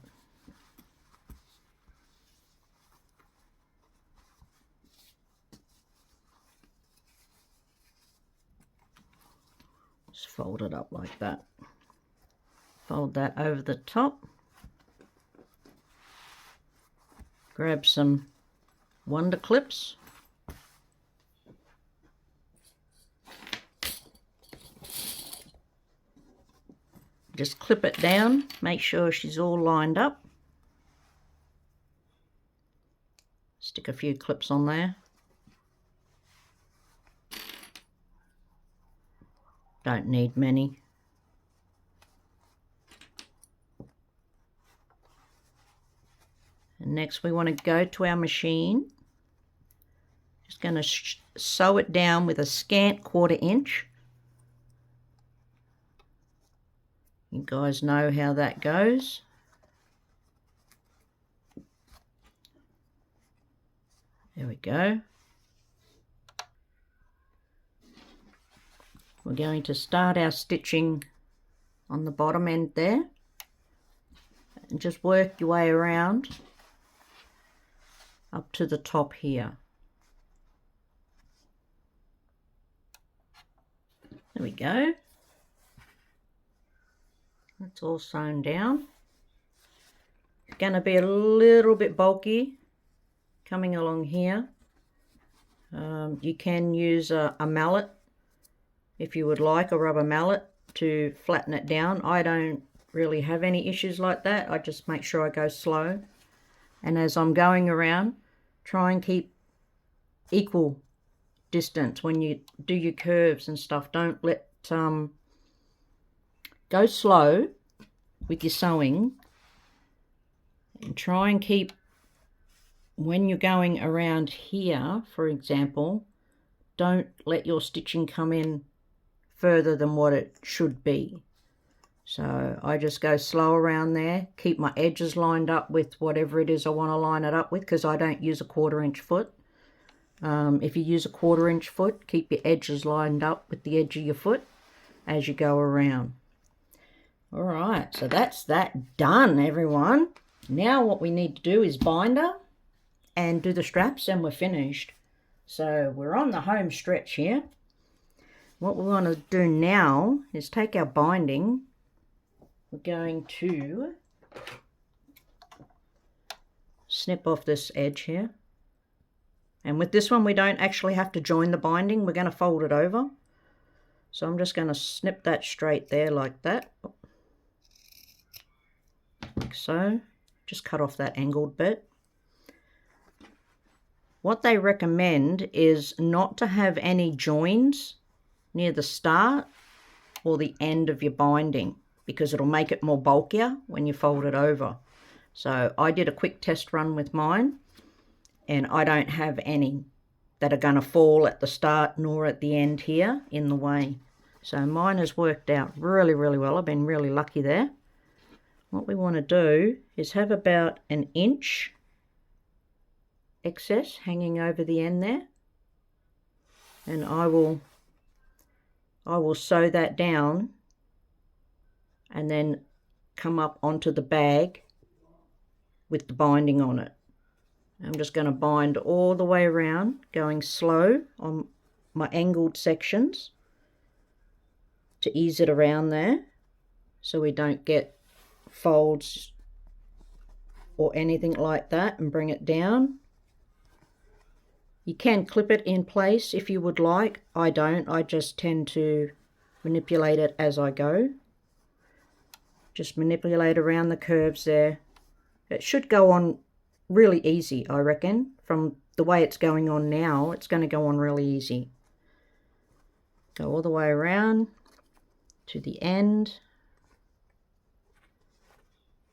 Just fold it up like that. Fold that over the top. Grab some Wonder clips. Just clip it down, make sure she's all lined up. Stick a few clips on there. Don't need many. And next we want to go to our machine. Just going to sew it down with a scant 1/4 inch. You guys know how that goes. There we go. We're going to start our stitching on the bottom end there. And just work your way around up to the top here. There we go. That's all sewn down. It's going to be a little bit bulky coming along here. You can use a mallet if you would like, a rubber mallet, to flatten it down. I don't really have any issues like that. I just make sure I go slow. And as I'm going around, try and keep equal distance when you do your curves and stuff. Don't let go slow with your sewing, and try and keep, when you're going around here, for example, don't let your stitching come in further than what it should be. So I just go slow around there, keep my edges lined up with whatever it is I want to line it up with, because I don't use a 1/4 inch foot. If you use a 1/4 inch foot, keep your edges lined up with the edge of your foot as you go around. All right, so that's that done, everyone. Now what we need to do is bind her and do the straps, and we're finished. So we're on the home stretch here. What we want to do now is take our binding. We're going to snip off this edge here. And with this one, we don't actually have to join the binding. We're going to fold it over. So I'm just going to snip that straight there like that. Like so. Just cut off that angled bit. What they recommend is not to have any joins near the start or the end of your binding, because it'll make it more bulkier when you fold it over. So I did a quick test run with mine, and I don't have any that are going to fall at the start nor at the end here in the way. So mine has worked out really, really well. I've been really lucky there. What we want to do is have about 1 inch excess hanging over the end there, and I will sew that down and then come up onto the bag with the binding on it. I'm just going to bind all the way around, going slow on my angled sections to ease it around there so we don't get folds or anything like that, and bring it down. You can clip it in place if you would like. I don't. I just tend to manipulate it as I go. Just manipulate around the curves there. It should go on really easy, I reckon. From the way it's going on now, it's going to go on really easy. Go all the way around to the end.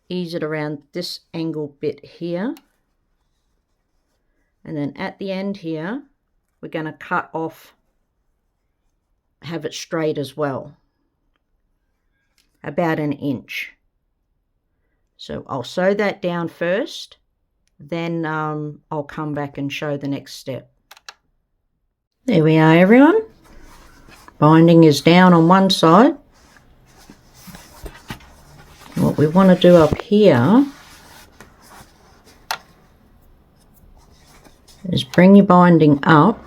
Ease it around this angled bit here. And then at the end here, we're going to cut off, have it straight as well, about 1 inch. So I'll sew that down first, then I'll come back and show the next step. There we are, everyone. Binding is down on one side. What we want to do up here is bring your binding up,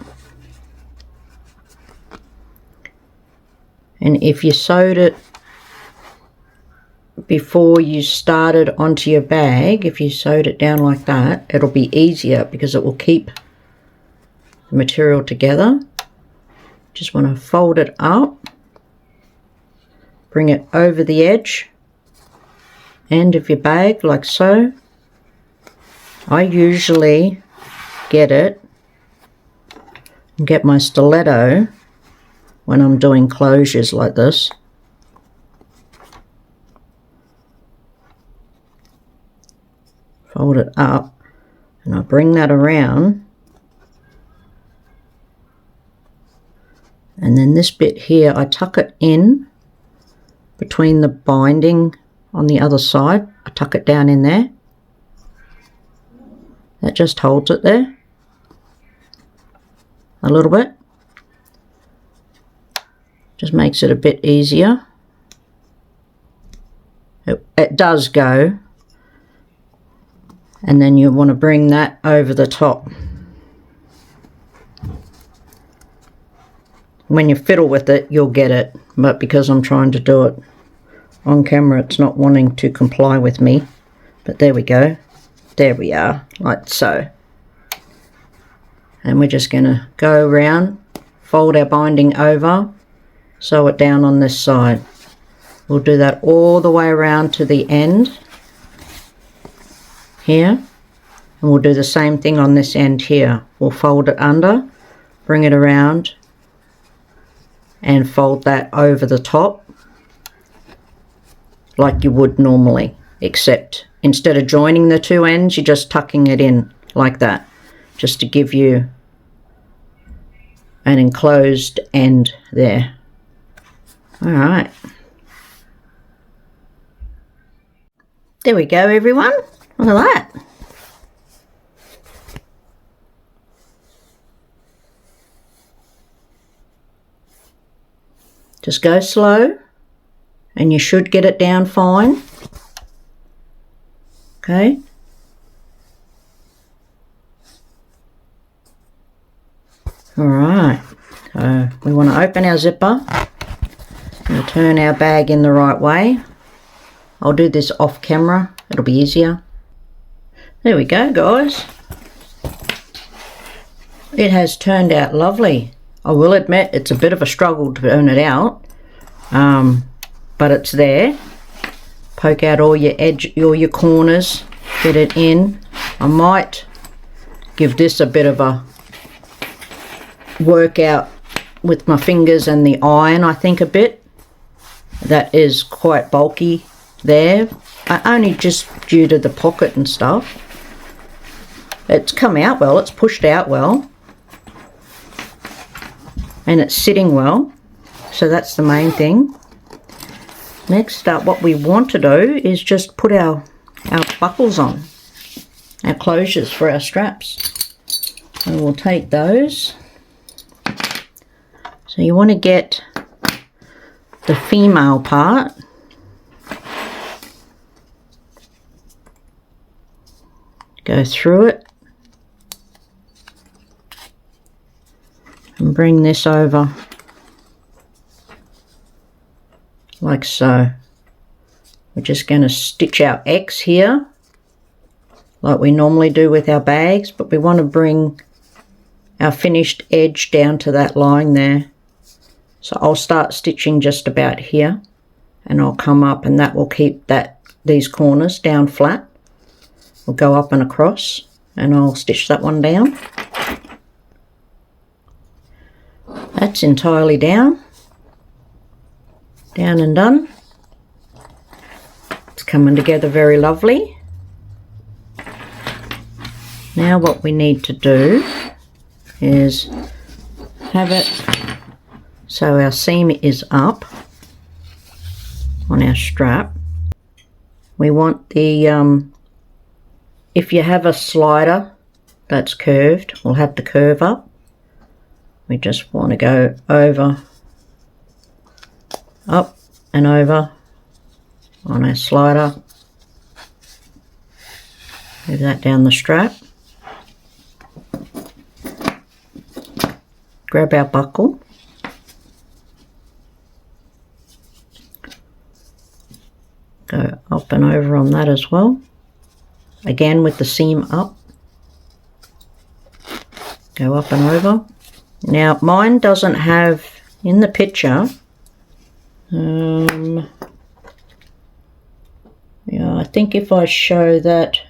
and if you sewed it before you started onto your bag, if you sewed it down like that, it'll be easier because it will keep the material together. Just want to fold it up, bring it over the edge end of your bag like so. I usually get it and get my stiletto when I'm doing closures like this. Fold it up and I bring that around, and then this bit here I tuck it in between the binding on the other side. I tuck it down in there. That just holds it there a little bit. Just makes it a bit easier. It does go, and then you want to bring that over the top. When you fiddle with it, you'll get it, but because I'm trying to do it on camera, it's not wanting to comply with me. But there we go. There we are, like so. And we're just going to go around, fold our binding over, sew it down on this side. We'll do that all the way around to the end here, and we'll do the same thing on this end here. We'll fold it under, bring it around, and fold that over the top like you would normally, except instead of joining the two ends, you're just tucking it in like that, just to give you an enclosed end there. All right. There we go, everyone. Look at that. Just go slow and you should get it down fine. Okay. All right. So we want to open our zipper and turn our bag in the right way. I'll do this off camera, it'll be easier. There we go, guys. It has turned out lovely. I will admit it's a bit of a struggle to turn it out, but it's there. Poke out all your your corners, get it in. I might give this a bit of a workout with my fingers and the iron, I think, a bit. That is quite bulky there, only just due to the pocket and stuff. It's come out well, it's pushed out well, and it's sitting well, so that's the main thing. Next up, what we want to do is just put our buckles on, our closures for our straps. So we'll take those. So you want to get the female part, go through it and bring this over like so. We're just going to stitch our X here like we normally do with our bags, but we want to bring our finished edge down to that line there. So I'll start stitching just about here and I'll come up, and that will keep these corners down flat. We'll go up and across and I'll stitch that one down. That's entirely down and done. It's coming together very lovely. Now what we need to do is have it so our seam is up on our strap. We want the, if you have a slider that's curved, we'll have the curve up. We just want to go over, up and over on our slider. Move that down the strap. Grab our buckle. Go up and over on that as well. Again with the seam up. Go up and over. Now mine doesn't have, in the picture, yeah, I think if I show that,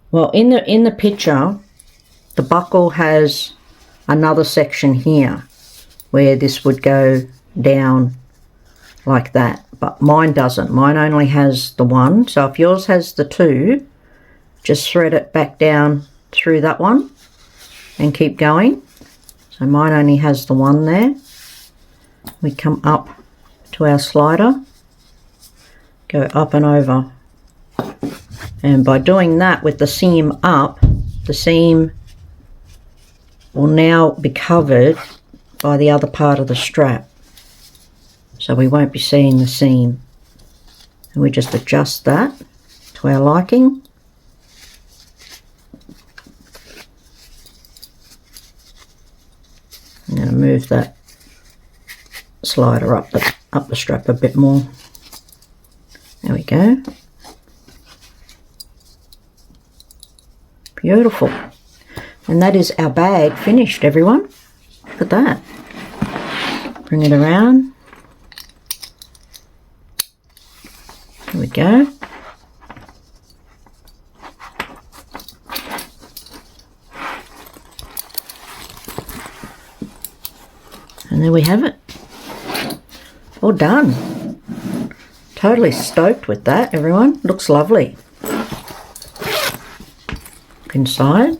well, in the picture, the buckle has another section here where this would go down like that, but mine doesn't. Mine only has the one. So if yours has the two, just thread it back down through that one and keep going. So mine only has the one there. We come up to our slider, go up and over, and by doing that with the seam up, the seam will now be covered by the other part of the strap, so we won't be seeing the seam. And we just adjust that to our liking. I'm going to move that slider up the strap a bit more. There we go. Beautiful. And that is our bag finished, everyone. Look at that. Bring it around. There we go. And there we have it. All done. Totally stoked with that, everyone. Looks lovely. Look inside.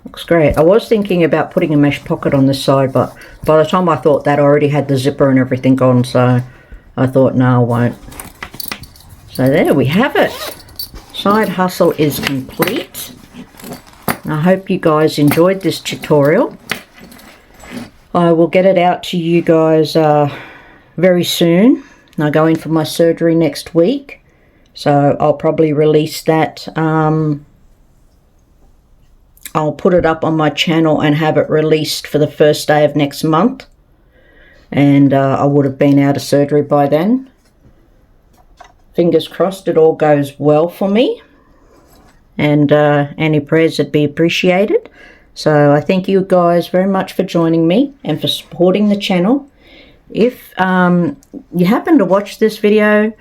Looks great. I was thinking about putting a mesh pocket on this side, but by the time I thought that, I already had the zipper and everything on, so I thought, no, I won't. So there we have it. Side hustle is complete. I hope you guys enjoyed this tutorial. I will get it out to you guys very soon. I go in for my surgery next week, so I'll probably release that. I'll put it up on my channel and have it released for the first day of next month, and I would have been out of surgery by then. Fingers crossed it all goes well for me, and any prayers would be appreciated. So I thank you guys very much for joining me and for supporting the channel. If you happen to watch this video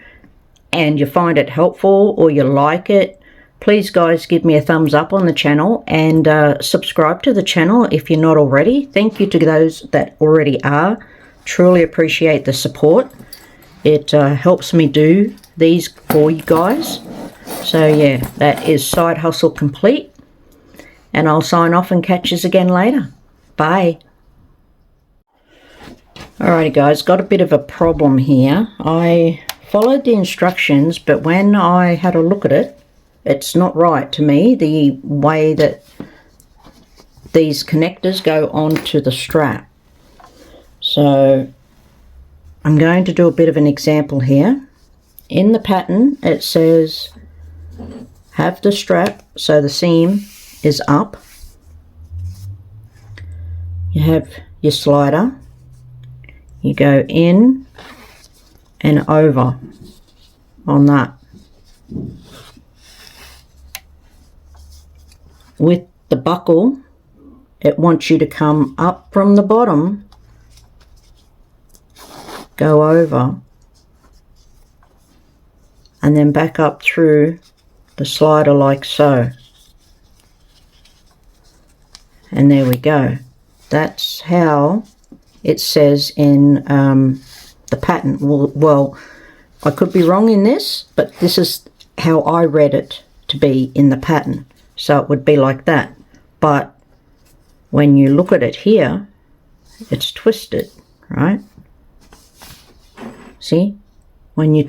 and you find it helpful or you like it, please guys give me a thumbs up on the channel and subscribe to the channel if you're not already. Thank you to those that already are. Truly appreciate the support. It helps me do these for you guys. So yeah, that is Side Hustle complete. And I'll sign off and catch you again later. Bye. Alrighty guys, got a bit of a problem here. I followed the instructions, but when I had a look at it, it's not right to me, the way that these connectors go onto the strap. So I'm going to do a bit of an example here. In the pattern, it says have the strap so the seam is up. You have your slider. You go in and over on that. With the buckle, it wants you to come up from the bottom, go over, and then back up through the slider like so. And there we go. That's how it says in the pattern. Well, I could be wrong in this, but this is how I read it to be in the pattern. So it would be like that. But when you look at it here, it's twisted, right? See? When you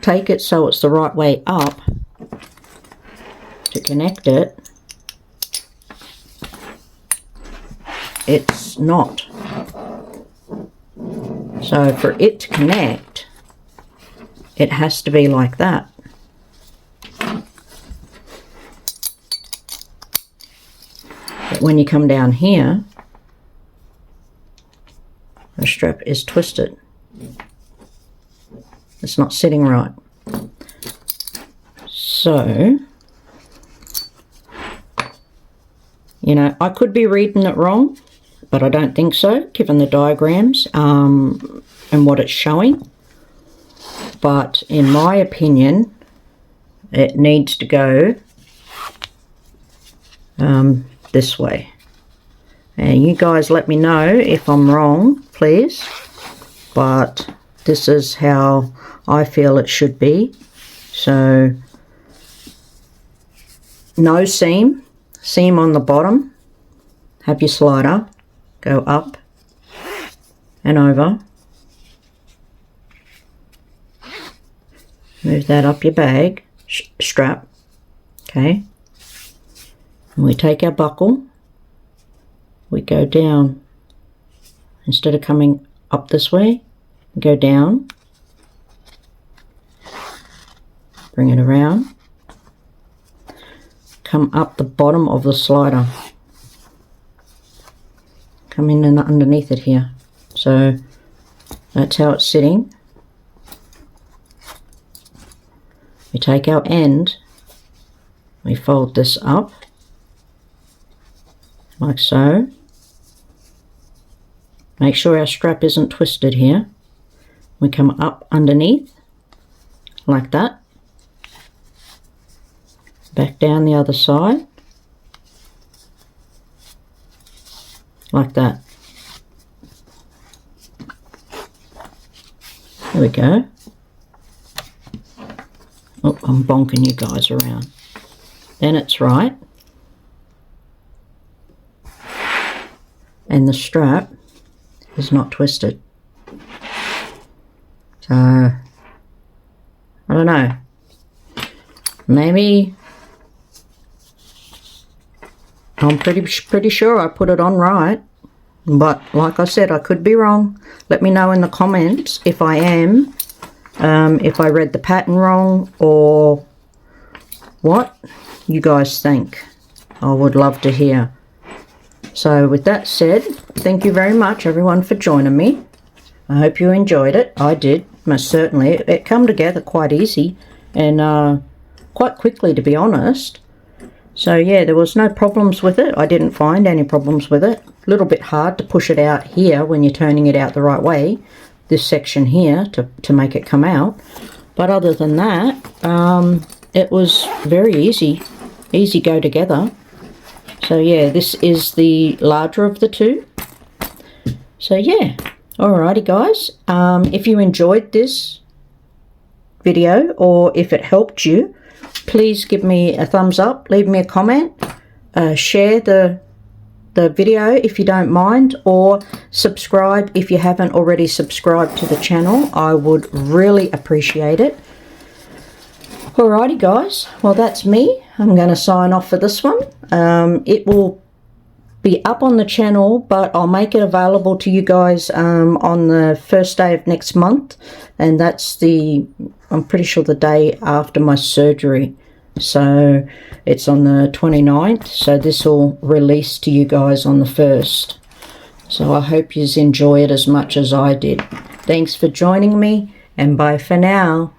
take it so it's the right way up to connect it, it's not. So for it to connect, it has to be like that. But when you come down here, the strap is twisted. It's not sitting right. So, you know, I could be reading it wrong, but I don't think so, given the diagrams and what it's showing. But in my opinion, it needs to go this way. And you guys let me know if I'm wrong, please. But this is how I feel it should be. So, no seam on the bottom. Have your slider go up and over. Move that up your bag strap. Okay. And we take our buckle. We go down. Instead of coming up this way, we go down. Bring it around. Come up the bottom of the slider. Come in and underneath it here. So that's how it's sitting. We take our end, we fold this up like so. Make sure our strap isn't twisted here. We come up underneath like that. Back down the other side like that. There we go. Oh, I'm bonking you guys around. Then it's right. And the strap is not twisted. So, I don't know. Maybe I'm pretty sure I put it on right. But like I said, I could be wrong. Let me know in the comments if I am. If I read the pattern wrong or what you guys think. I would love to hear. So with that said, thank you very much everyone for joining me. I hope you enjoyed it. I did, most certainly. It came together quite easy and quite quickly, to be honest. So yeah, there was no problems with it. I didn't find any problems with it. A little bit hard to push it out here when you're turning it out the right way. This section here to make it come out. But other than that, it was very easy go together. So yeah, this is the larger of the two. So yeah, alrighty guys, if you enjoyed this video or if it helped you, please give me a thumbs up, leave me a comment, share the video if you don't mind, or subscribe if you haven't already subscribed to the channel. I would really appreciate it. Alrighty guys, well that's me. I'm going to sign off for this one. It will be up on the channel, but I'll make it available to you guys on the first day of next month, and that's I'm pretty sure the day after my surgery. So it's on the 29th, so this will release to you guys on the 1st. So I hope you enjoy it as much as I did. Thanks for joining me, and bye for now.